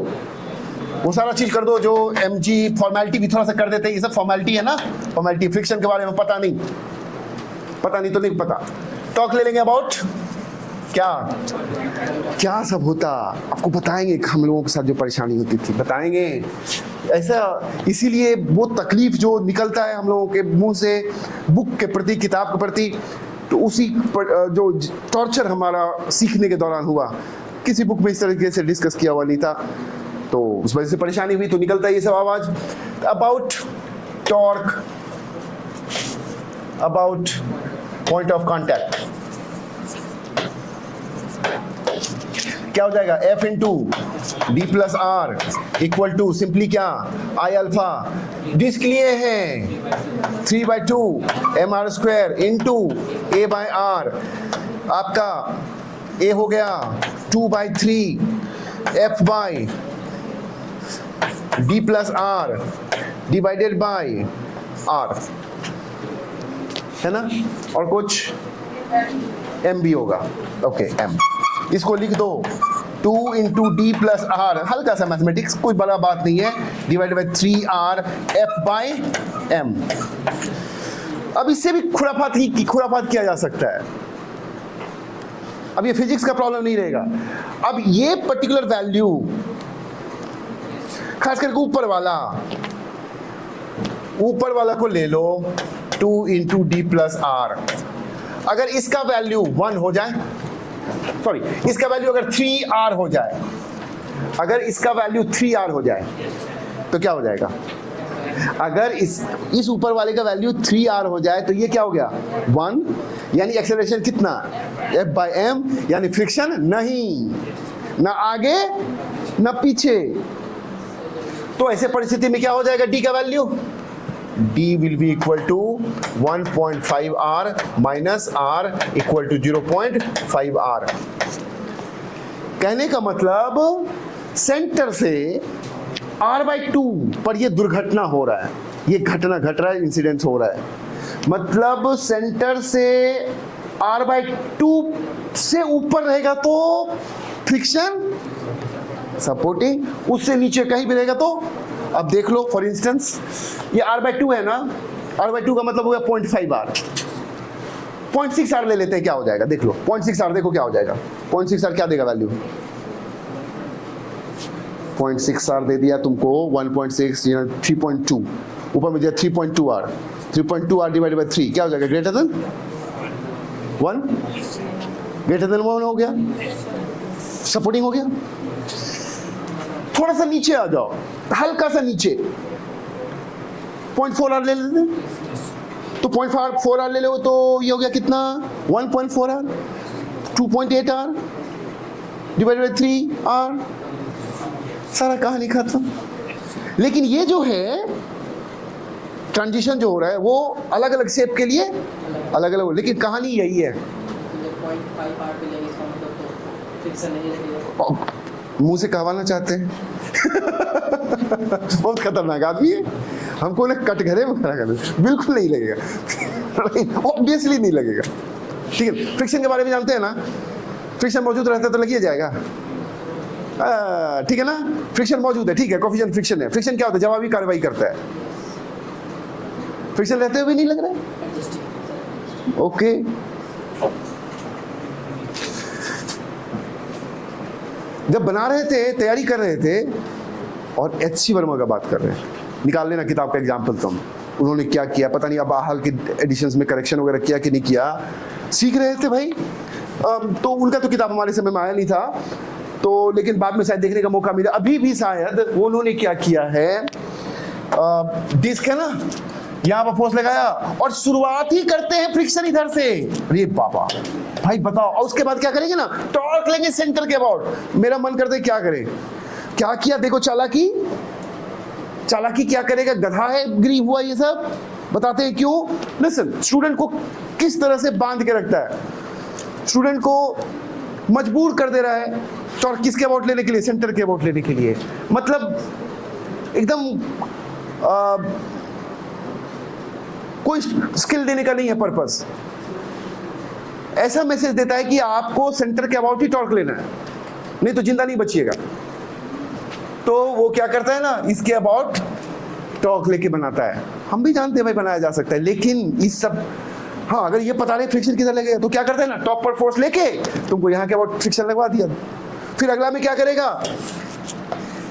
वो सारा चीज कर दो, जो mg फॉर्मेलिटी भी थोड़ा सा कर देते हैं, ये सब फॉर्मेलिटी है ना, फॉर्मेलिटी। फ्रिक्शन के बारे में पता नहीं तो नहीं पता, टॉक ले लेंगे अबाउट क्या सब होता, आपको बताएंगे हम लोगों के साथ जो परेशानी होती थी, बताएंगे ऐसा। इसीलिए वो तकलीफ जो निकलता है हम लोगों के मुंह से बुक के प्रति, किताब के प्रति, तो उसी जो टॉर्चर हमारा सीखने के दौरान हुआ, किसी बुक में इस तरीके से डिस्कस किया हुआ नहीं था, तो उस वजह से परेशानी हुई, तो निकलता है ये सब आवाज। About torque, about point of contact, क्या हो जाएगा, F into D plus R equal to simply क्या, I अल्फा, डिस्क लिए हैं 3/2 mr square into A by R, आपका A हो गया 2/3 F by D plus R divided by R, है ना, और कुछ एम भी होगा, ओके एम, इसको लिख दो 2 इंटू डी प्लस आर, हल्का सा मैथमेटिक्स, कोई बड़ा बात नहीं है, divided by 3r F by M. अब इससे भी खुराफात किया जा सकता है, अब ये फिजिक्स का प्रॉब्लम नहीं रहेगा। अब ये पर्टिकुलर वैल्यू खास करके ऊपर वाला को ले लो 2 इंटू डी प्लस आर, अगर इसका वैल्यू 1 हो जाए, सॉरी इसका वैल्यू अगर 3r हो जाए, अगर इसका वैल्यू 3r हो जाए तो क्या हो जाएगा? अगर इस ऊपर वाले का वैल्यू 3r हो जाए तो ये क्या हो गया 1, यानी एक्सेलरेशन कितना f बाय m, यानी फ्रिक्शन नहीं, ना आगे ना पीछे। तो ऐसे परिस्थिति में क्या हो जाएगा d का value? d will be equal to 1.5r minus r equal to 0.5r। कहने का मतलब सेंटर से r/2 पर ये दुर्घटना हो रहा है, ये घटना घट रहा है, इंसिडेंस हो रहा है, मतलब सेंटर से r/2 से ऊपर रहेगा तो फ्रिक्शन सपोर्टिंग, उससे नीचे कहीं भी रहेगा तो, अब देख लो फॉर इंस्टेंस ये r/2 है ना, r/2 का मतलब हो गया 0.5r, 0.6r ले लेते हैं, क्या हो जाएगा देख लो, 0.6r देखो क्या हो जाएगा, 0.6r क्या देगा वैल्यू, 0.6r दे दिया तुमको, 1.6 3.2, ऊपर में दिया 3.2r, 3.2r डिवाइडेड बाय 3 क्या हो जाएगा, ग्रेटर देन 1, ग्रेटर देन 1 हो गया, सपोर्टिंग हो गया। थोड़ा सा नीचे आ जाओ, हल्का सा नीचे 0.4r ले लेते, तो 0.4r ले लो तो ये हो गया कितना 1.4r, 2.8r divided by 3r, सारा कहानी खत्म। लेकिन ये जो है ट्रांजिशन जो हो रहा है वो अलग अलग शेप के लिए अलग अलग, लेकिन कहानी यही है। मुंह से कहवाना चाहते हैं बहुत खतरनाक आदमी है, हमको ना कटघरे में खड़ा कर दे, बिल्कुल नहीं लगेगा ऑब्वियसली नहीं लगेगा, ठीक है। फ्रिक्शन के बारे में जानते हैं ना, फ्रिक्शन मौजूद रहता है तो लग जाएगा, ठीक है ना, फ्रिक्शन मौजूद है, ठीक है, कोएफिशिएंट फ्रिक्शन है। फ्रिक्शन क्या होता है? जवाबी कार्रवाई करता है, फ्रिक्शन रहते हुए नहीं लग रहा है, ओके। जब बना रहे थे, तैयारी कर रहे थे, और एच.सी. वर्मा का बात कर रहे हैं, निकाल लेना किताब का एग्जाम्पल तुम, उन्होंने क्या किया पता नहीं, अब हाल के एडिशंस में करेक्शन वगैरह किया कि नहीं किया, सीख रहे थे भाई। तो उनका तो किताब हमारे समय में आया नहीं था, तो लेकिन बाद में शायद देखने का मौका मिला, अभी भी शायद वो उन्होंने क्या किया है, डिस्क है ना, यहाँ पर फोर्स लगाया और शुरुआत ही करते हैं फ्रिक्शन इधर से, अरे पापा भाई बताओ, और उसके बाद क्या करेंगे ना, टॉर्क लेंगे सेंटर के अबाउट। मेरा मन करता है क्या करें, क्या किया देखो, चालाकी क्या करेगा, गधा है ग्रीव हुआ, ये सब बताते हैं क्यों। लिसन, स्टूडेंट को किस तरह से बांध के रखता है, स्टूडेंट को मजबूर कर दे रहा है टॉर्क किसके अबाउट लेने के लिए, सेंटर के अबाउट लेने के लिए, मतलब एकदम कोई स्किल देने का नहीं है पर्पस, ऐसा मैसेज देता है कि आपको सेंटर के अबाउट ही टॉर्क लेना है, नहीं तो जिंदा नहीं बचिएगा। तो वो क्या करता है ना, इसके अबाउट टॉर्क लेके बनाता है। हम भी जानते हैं भाई बनाया जा सकता है, लेकिन इस सब, हाँ अगर ये पता नहीं फ्रिक्शन किधर लगेगा तो क्या करता है ना, टॉप पर फोर्स लेके तुमको यहाँ के अबाउट फ्रिक्शन लगवा दिया, फिर अगला में क्या करेगा,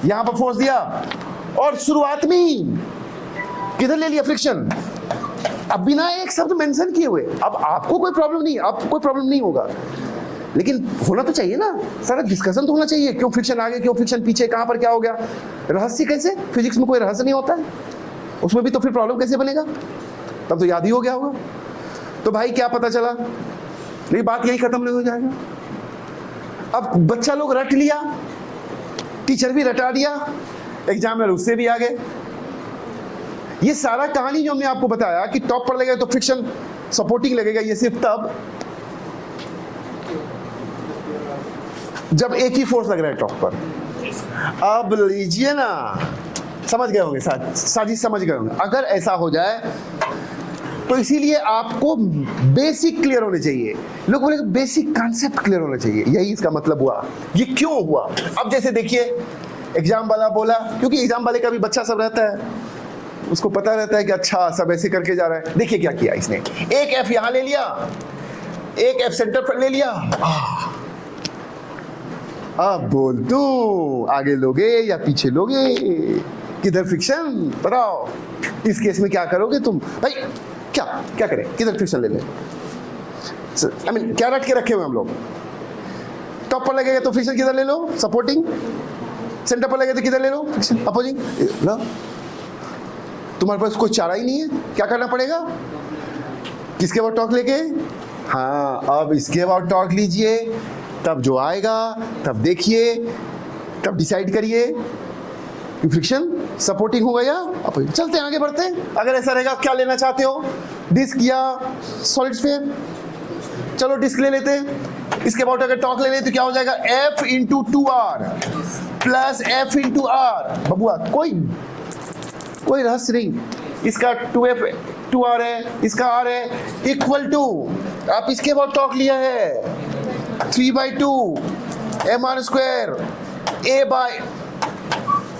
यहाँ पर फोर्स दिया और शुरुआत में किधर ले लिया फ्रिक्शन, अब बिना एक शब्द मेंशन किए हुए। अब आपको कोई प्रॉब्लम नहीं, आपको कोई प्रॉब्लम नहीं होगा, लेकिन होना तो चाहिए ना, सारा डिस्कशन तो होना चाहिए, क्यों फ्रिक्शन आगे, क्यों फ्रिक्शन पीछे, कहां पर क्या हो गया, रहस्य कैसे, फिजिक्स में कोई रहस्य नहीं होता है, उसमें भी तो फिर प्रॉब्लम कैसे बनेगा, तब तो याद ही हो गया होगा। तो भाई क्या पता चला, नहीं बात यही खत्म नहीं हो जाएगा। अब बच्चा लोग रट लिया, टीचर भी रटा दिया, एग्जामिनर उससे भी आगे। ये सारा कहानी जो हमने आपको बताया कि टॉप पर लगेगा तो फ्रिक्शन सपोर्टिंग लगेगा, ये सिर्फ तब जब एक ही फोर्स लग रहा है टॉप पर। अब लीजिए ना, समझ गए होंगे, साजिश समझ गए होंगे। अगर ऐसा हो जाए तो इसीलिए आपको बेसिक क्लियर होने चाहिए। लोग बोले बेसिक कॉन्सेप्ट क्लियर होना चाहिए, यही इसका मतलब हुआ। ये क्यों हुआ? अब जैसे देखिए एग्जाम वाला बोला, क्योंकि एग्जाम वाले का भी बच्चा सब रहता है, उसको पता रहता है कि अच्छा सब ऐसे करके जा रहा है। देखिए क्या किया इसने, एक एफ यहां ले लिया, एक एफ सेंटर पर ले लिया। अब बोल दो आगे लोगे या पीछे लोगे, किधर फ्रिक्शन बताओ। इस केस में क्या करोगे तुम भाई? क्या करें, किधर फ्रिक्शन ले लें? आई मीन क्या रट के रखे हुए हम लोग? टॉप पर लगेगा तो फ्रिक्शन किधर ले लो, सपोर्टिंग। सेंटर पर लगेगा तो किधर ले लो, फ्रिक्शन अपोजिंग। लो तुम्हारे पास कोई चारा ही नहीं है, क्या करना पड़ेगा? किसके बाद टॉर्क लेके? हाँ, अब इसके बाद टॉर्क लीजिए, तब जो आएगा तब देखिए, तब डिसाइड करिए कि फ्रिक्शन सपोर्टिंग होगा या अपोजिंग। चलते हैं आगे बढ़ते हैं। अगर ऐसा रहेगा, क्या लेना चाहते हो, डिस्क या सॉलिड स्फीयर? चलो डिस्क ले लेते हैं। इसके बाद अगर टॉर्क ले लेते तो क्या हो जाएगा, F into 2R plus F into R। बबुआ कोई रहस्य नहीं, इसका 2F 2R है, इसका R है, इक्वल टू आप इसके बाद टॉर्क लिया है 3/2 mr square A by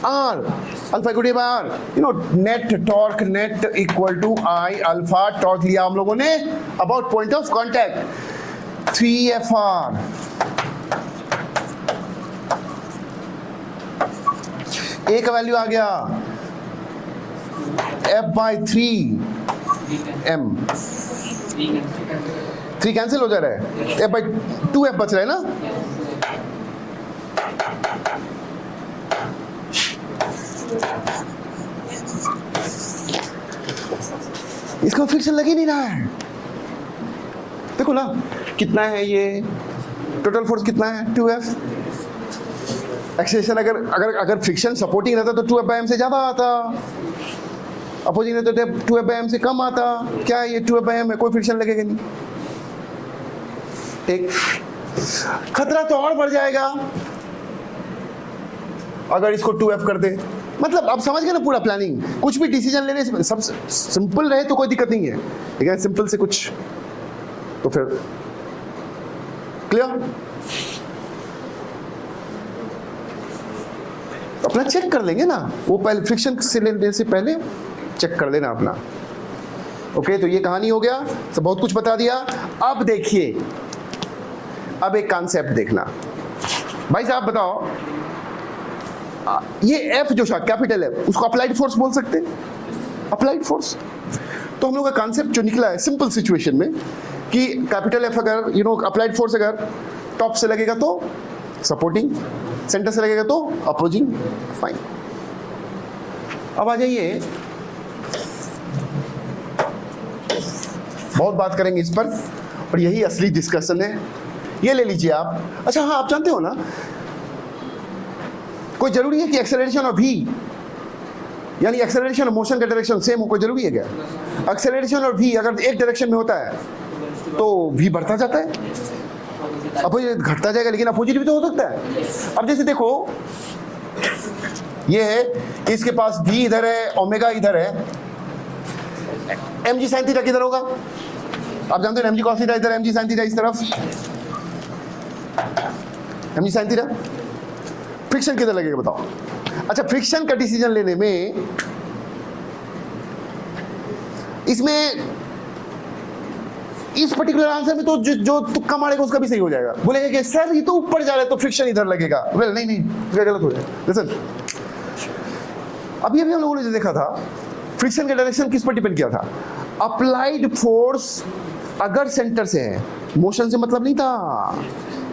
R, alpha equal to by R। You know net torque net equal to I alpha. Torque लिया हम लोगों ने about point of contact 3FR। A का वैल्यू आ गया F/3m। 3 कैंसिल हो जा रहा है, F/2F बच रहा है ना। इसका फ्रिक्शन लग ही नहीं रहा है। देखो ना कितना है ये, टोटल फोर्स कितना है 2F। एक्सेलेरेशन अगर फ्रिक्शन सपोर्टिंग रहता तो 2F/m से ज्यादा आता, अपोजिंग रहता तो 2F/m से कम आता। क्या है ये 2F/m में कोई फ्रिक्शन लगेगा नहीं। ठीक, खतरा तो और बढ़ जाएगा अगर इसको 2F कर दे। मतलब आप समझ गए ना पूरा प्लानिंग। कुछ भी डिसीजन लेने से सब सिंपल रहे तो कोई दिक्कत नहीं है, लेकिन सिंपल से कुछ तो फिर क्लियर। अपना चेक कर लेंगे ना, वो पहले फ्रिक्शन से लेने से पहले चेक कर लेना अपना। ओके, तो ये कहानी हो गया, सब बहुत कुछ बता दिया। अब देखिए, अब एक कॉन्सेप्ट देखना। भाई साहब बताओ, ये F जो कैपिटल है उसको अप्लाइड फोर्स बोल सकते हैं? Applied force. तो हम लोग का कॉन्सेप्ट जो निकला है सिंपल सिचुएशन में कि कैपिटल F अगर अप्लाइड फोर्स अगर टॉप से लगेगा तो सपोर्टिंग, सेंटर से लगेगा तो अपोजिंग। फाइन। अब आ जाइए, बहुत बात करेंगे इस पर और यही असली डिस्कशन है। ये ले लीजिए आप। अच्छा हाँ, आप जानते हो ना, कोई जरूरी है कि एक्सेलरेशन और v यानी एक्सेलरेशन और मोशन का डायरेक्शन सेम हो? कोई जरूरी है क्या? एक्सेलरेशन और v अगर एक डायरेक्शन में होता है तो v बढ़ता जाता है, अपोजिट घटता जाएगा, लेकिन अपोजिट भी तो हो सकता है। अब जैसे देखो ये है, इसके पास v इधर है, ओमेगा इधर है, mg sin थीटा किधर होगा? आप जानते हो mg cos थीटा इधर, mg sin थीटा इस तरफ, mg sin थीटा। फ्रिक्शन किधर लगेगा बताओ? अच्छा, फ्रिक्शन का डिसीजन लेने में इसमें इस पर्टिकुलर आंसर में तो जो तुक्का मारेगा उसका भी सही हो जाएगा। बोलेगा कि सर ये तो ऊपर जा रहा है तो फ्रिक्शन इधर लगेगा। वेल नहीं, गलत हो जाएगा। लिसन, अभी हम लोगों ने जो देखा था, फ्रिक्शन का डायरेक्शन किस पर डिपेंड किया था? अप्लाइड फोर्स अगर सेंटर से है, मोशन से मतलब नहीं था।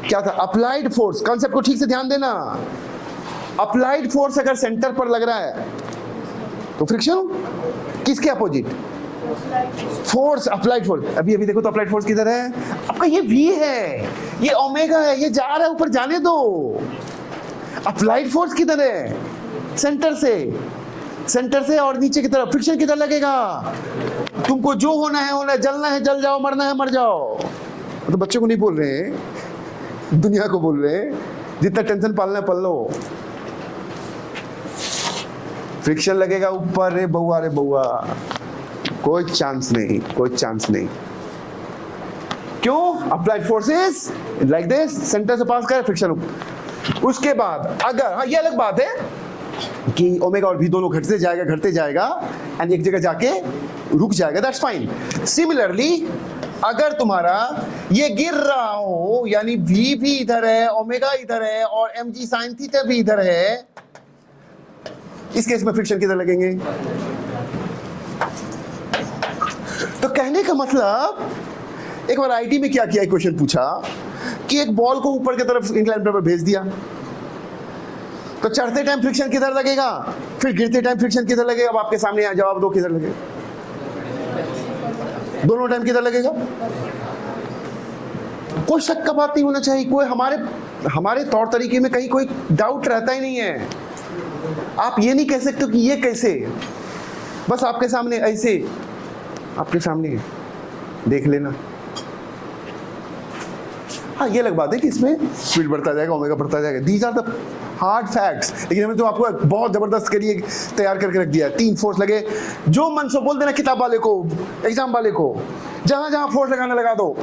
क्या था? Applied force. कॉन्सेप्ट को ठीक से ध्यान देना। अप्लाइड फोर्स अगर सेंटर पर लग रहा है तो फ्रिक्शन किसके अपोजिट? Force, applied force. अभी देखो तो अप्लाइड फोर्स किधर है आपका? ये v है, ये ओमेगा है, ये जा रहा है ऊपर, जाने दो। अप्लाइड फोर्स किधर है? सेंटर से और नीचे की तरफ। फ्रिक्शन किधर लगेगा? तुमको जो होना है, जलना है जल जाओ, मरना है मर जाओ। तो बच्चों को नहीं बोल रहे हैं, दुनिया को बोल रहे हैं, जितना टेंशन पालना है पाल लो। फ्रिक्शन लगेगा ऊपर, रे बउआ रे बउआ, कोई चांस नहीं, कोई चांस नहीं। क्यों? Applied forces like this, centre से पास कर फ्रिक्शन। उसके बाद अगर, हाँ ये अलग बात है कि ओमेगा और भी दोनों घटते जाएगा एंड एक जगह जाके रुक जाएगा, दैट्स फाइन। सिमिलरली अगर तुम्हारा ये गिर रहा हो, यानी v भी इधर है, ओमेगा इधर है और mg sin थीटा भी इधर है, इस केस में फ्रिक्शन किधर लगेंगे? तो कहने का मतलब, एक बार आईटी में क्या किया, क्वेश्चन पूछा कि एक बॉल को ऊपर की तरफ इंक्लाइन प्लेन पर भेज दिया, तो चढ़ते टाइम फ्रिक्शन किधर लगेगा, फिर गिरते टाइम फ्रिक्शन किधर लगेगा? अब आपके सामने यहाँ जवाब दो, किधर लगेगा? दोनों टाइम किधर लगेगा? कोई शक का बात नहीं होना चाहिए, कोई हमारे तौर तरीके में कहीं कोई डाउट रहता ही नहीं है। आप ये नहीं कह सकते कि ये कैसे, बस आपके सामने ऐसे, आपके सामने देख लेना। हाँ ये अलग बात है कि इसमें स्पीड बढ़ता जाएगा, ओमेगा बढ़ता जाएगा, these are the hard facts. लेकिन हमने तो आपको बहुत जबरदस्त करिए तैयार करके रख दिया, 3 फोर्स लगे, जो मन से बोल देना किताब वाले को, एग्जाम वाले को, जहां जहां फोर्स लगाना लगा दो,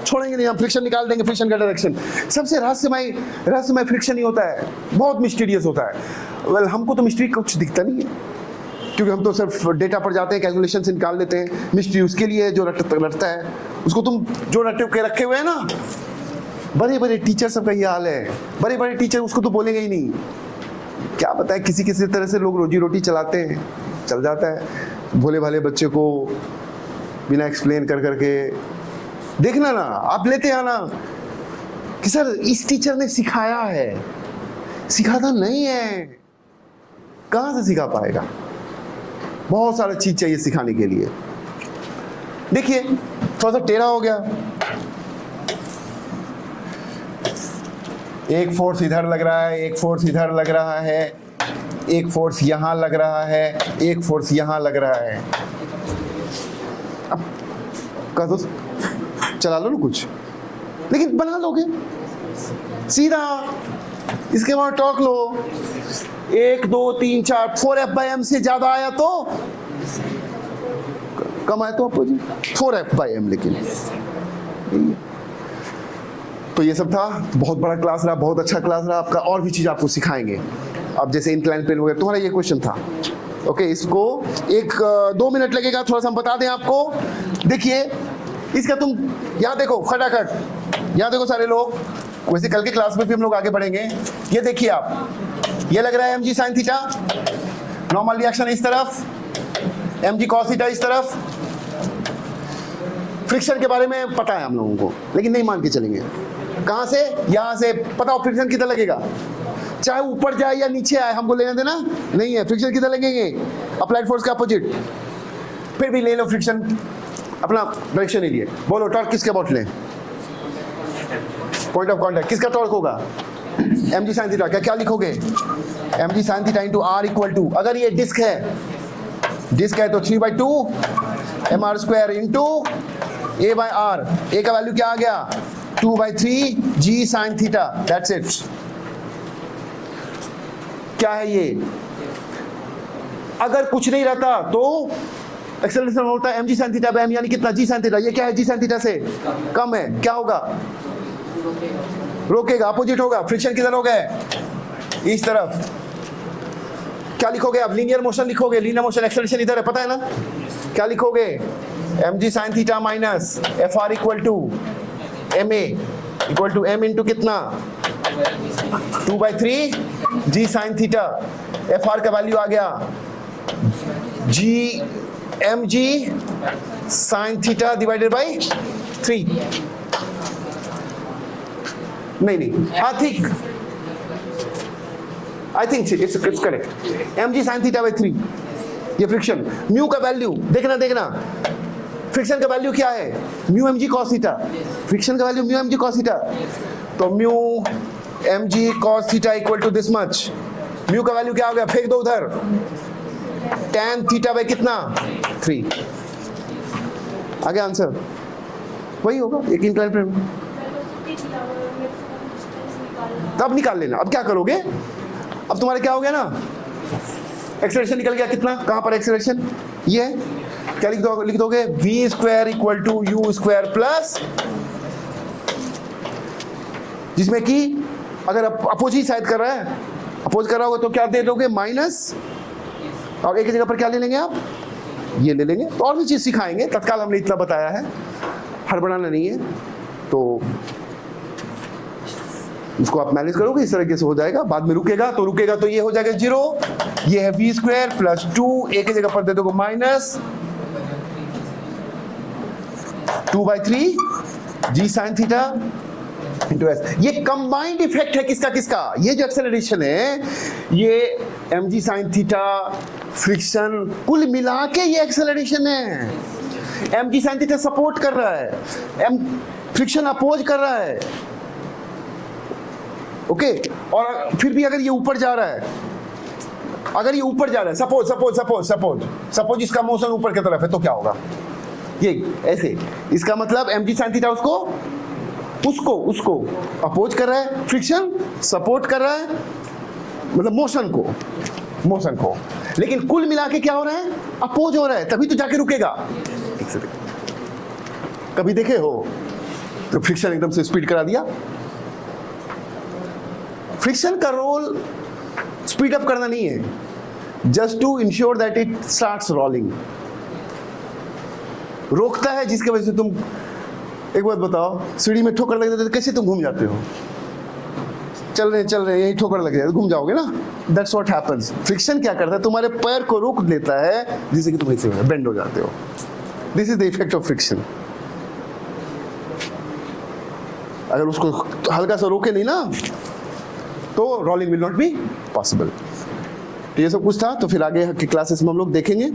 छोड़ेंगे नहीं हम, फ्रिक्शन निकाल देंगे, फ्रिक्शन का डायरेक्शन। सबसे रहस्यमय फ्रिक्शन ही होता है, बहुत मिस्टीरियस होता है। वेल हमको तो मिस्ट्री कुछ दिखता नहीं है, क्योंकि हम तो सिर्फ डेटा पर जाते हैं, कैलकुलेशन से निकाल लेते हैं। मिस्ट्री उसके लिए जो रटता है, उसको तुम जो रटे के रखे हुए हैं ना, बड़े बड़े टीचर सबका ये हाल है, बड़े बड़े टीचर उसको तो बोलेंगे ही नहीं। क्या पता है, किसी किसी तरह से लोग रोजी रोटी चलाते हैं, चल जाता है। भोले भाले बच्चे को बिना एक्सप्लेन कर करके देखना ना, आप लेते आना कि सर इस टीचर ने सिखाया है, सिखाता नहीं है, कहां से सिखा पाएगा? बहुत सारा चीज चाहिए सिखाने के लिए। देखिए थोड़ा सा टेढ़ा हो गया, एक फोर्स इधर लग रहा है, एक फोर्स इधर लग रहा है, एक फोर्स यहां लग रहा है, एक फोर्स यहां लग रहा है। अब कह दो, चला लो ना कुछ, लेकिन बना लोगे सीधा। इसके बाद टॉक लो, 1 2 3 4 4F/m से ज्यादा आया तो कम आया तो आपको जी 4F/m। लेकिन तो ये सब था, बहुत बड़ा क्लास रहा, बहुत अच्छा क्लास रहा आपका, और भी चीज आपको सिखाएंगे। अब जैसे इंक्लाइन प्लेन वगैरह, तुम्हारा ये क्वेश्चन था, ओके, इसको 1-2 मिनट लगेगा, थोड़ा सा हम बता दें आपको। देखिए इसका तुम यहाँ देखो, खटाखट यहाँ देखो सारे लोग, वैसे कल के क्लास में भी हम लोग आगे बढ़ेंगे। ये देखिए आप, ये लग रहा है mg sin theta, normal reaction इस तरफ, mg cos थीटा इस तरफ। फ्रिक्शन के बारे में पता है हम लोगों को, लेकिन नहीं मान के चलेंगे। कहां से? यहां से। पता हो फ्रिक्शन किधर लगेगा, चाहे ऊपर जाए या नीचे आए, हमको लेना देना नहीं है। फ्रिक्शन किधर लगेंगे? अप्लाइड फोर्स के अपोजिट। फिर भी ले लो फ्रिक्शन, अपना डायरेक्शन ले लिए। बोलो टॉर्क किसके अबाउट लें? पॉइंट ऑफ कांटेक्ट किसका टॉर्क होगा? mg sin theta. क्या लिखोगे? mg sin theta into r equal to, अगर ये डिस्क है तो 3/2 mr square into a by r। a का वैल्यू क्या आ गया? 2/3 g sin theta, that's it. क्या है ये? अगर कुछ नहीं रहता तो एक्सेलरेशन होता है mg sin theta bye m, यानी कितना? g sin theta. ये क्या है? g sin थीटा से कम है, क्या होगा? रोकेगा, अपोजिट होगा। फ्रिक्शन किधर हो गए? इस तरफ। क्या लिखोगे आप? लीनियर मोशन लिखोगे। लीनियर मोशन एक्सेलरेशन इधर है, पता है ना? क्या लिखोगे? mg sin theta minus fr equal to ma equal to m into कितना? 2/3 g sin थीटा। fr का वैल्यू आ गया mg sin theta divided by 3। नहीं, हाँ ठीक, I think it's correct. mg sin theta by 3, ये फ्रिक्शन। म्यू का value देखना, फ्रिक्शन का वैल्यू क्या है? Mu mg cos theta. Friction का value mu mg cos theta, तो mu mg cos theta equal to this much. Mu का value क्या हो गया? फेंक दो उधर, tan थीटा बाय कितना? 3। आगे आंसर वही होगा, एक इंक्लाइन प्लेन। तब निकाल लेना। अब क्या करोगे? अब तुम्हारे क्या हो गया ना, एक्सेलरेशन निकल गया कितना, कहां पर एक्सेलरेशन, ये है, क्या लिख दोगे, v square equal to U square plus, जिसमें कि अगर अपोज ही शायद कर रहा है, अपोज कर रहा होगा तो क्या दे दोगे, माइनस, और एक जगह पर क्या ले लेंगे आप, ये ले लेंगे। तो और भी चीज सिखाएंगे, तत्काल हमने इतना बताया है, हड़बड़ाना नहीं है। तो इसको आप मैनेज करोगे इस तरीके से हो जाएगा, बाद में रुकेगा तो ये हो जाएगा 0, ये है v स्क्वायर प्लस 2, एक ही जगह पर दे दोगे minus 2/3 g sin theta into S. ये कंबाइंड इफेक्ट है किसका किसका, ये जो एक्सेलरेशन है ये mg sin थीटा फ्रिक्शन कुल मिला के ये एक्सेलरेशन है। mg sin थीटा सपोर्ट कर रहा है, फ्रिक्शन अपोज कर रहा है, ओके। और फिर भी अगर ये ऊपर जा रहा है, अगर ये ऊपर जा रहा है, सपोज इसका मोशन ऊपर की तरफ है, तो क्या होगा, ये ऐसे, इसका मतलब mg sin थीटा उसको अपोज कर रहा है, फ्रिक्शन सपोर्ट कर रहा है, मतलब मोशन को, लेकिन कुल मिला के क्या हो रहा है, अपोज हो रहा है, तभी तो जाके रुकेगा। कभी देखे हो तो फ्रिक्शन एकदम से स्पीड करा दिया। फ्रिक्शन का रोल स्पीड अप करना नहीं है, just to ensure that it starts rolling, रोकता है, जिसके वजह से तुम, एक बात बताओ, सीढ़ी में ठोकर लग जाती है तो कैसे तुम घूम जाते हो, चल रहे यही ठोकर लग जाए तो घूम जाओगे ना, दैट्स व्हाट हैपेंस। फ्रिक्शन क्या करता है, तुम्हारे पैर को रोक देता है, जिससे कि तुम ऐसे बेंड हो जाते हो। This is the effect of friction. अगर उसको हल्का सा रोके नहीं ना, तो rolling will not be possible. तो ये सब कुछ था, तो फिर आगे की क्लासेस में हम लोग देखेंगे।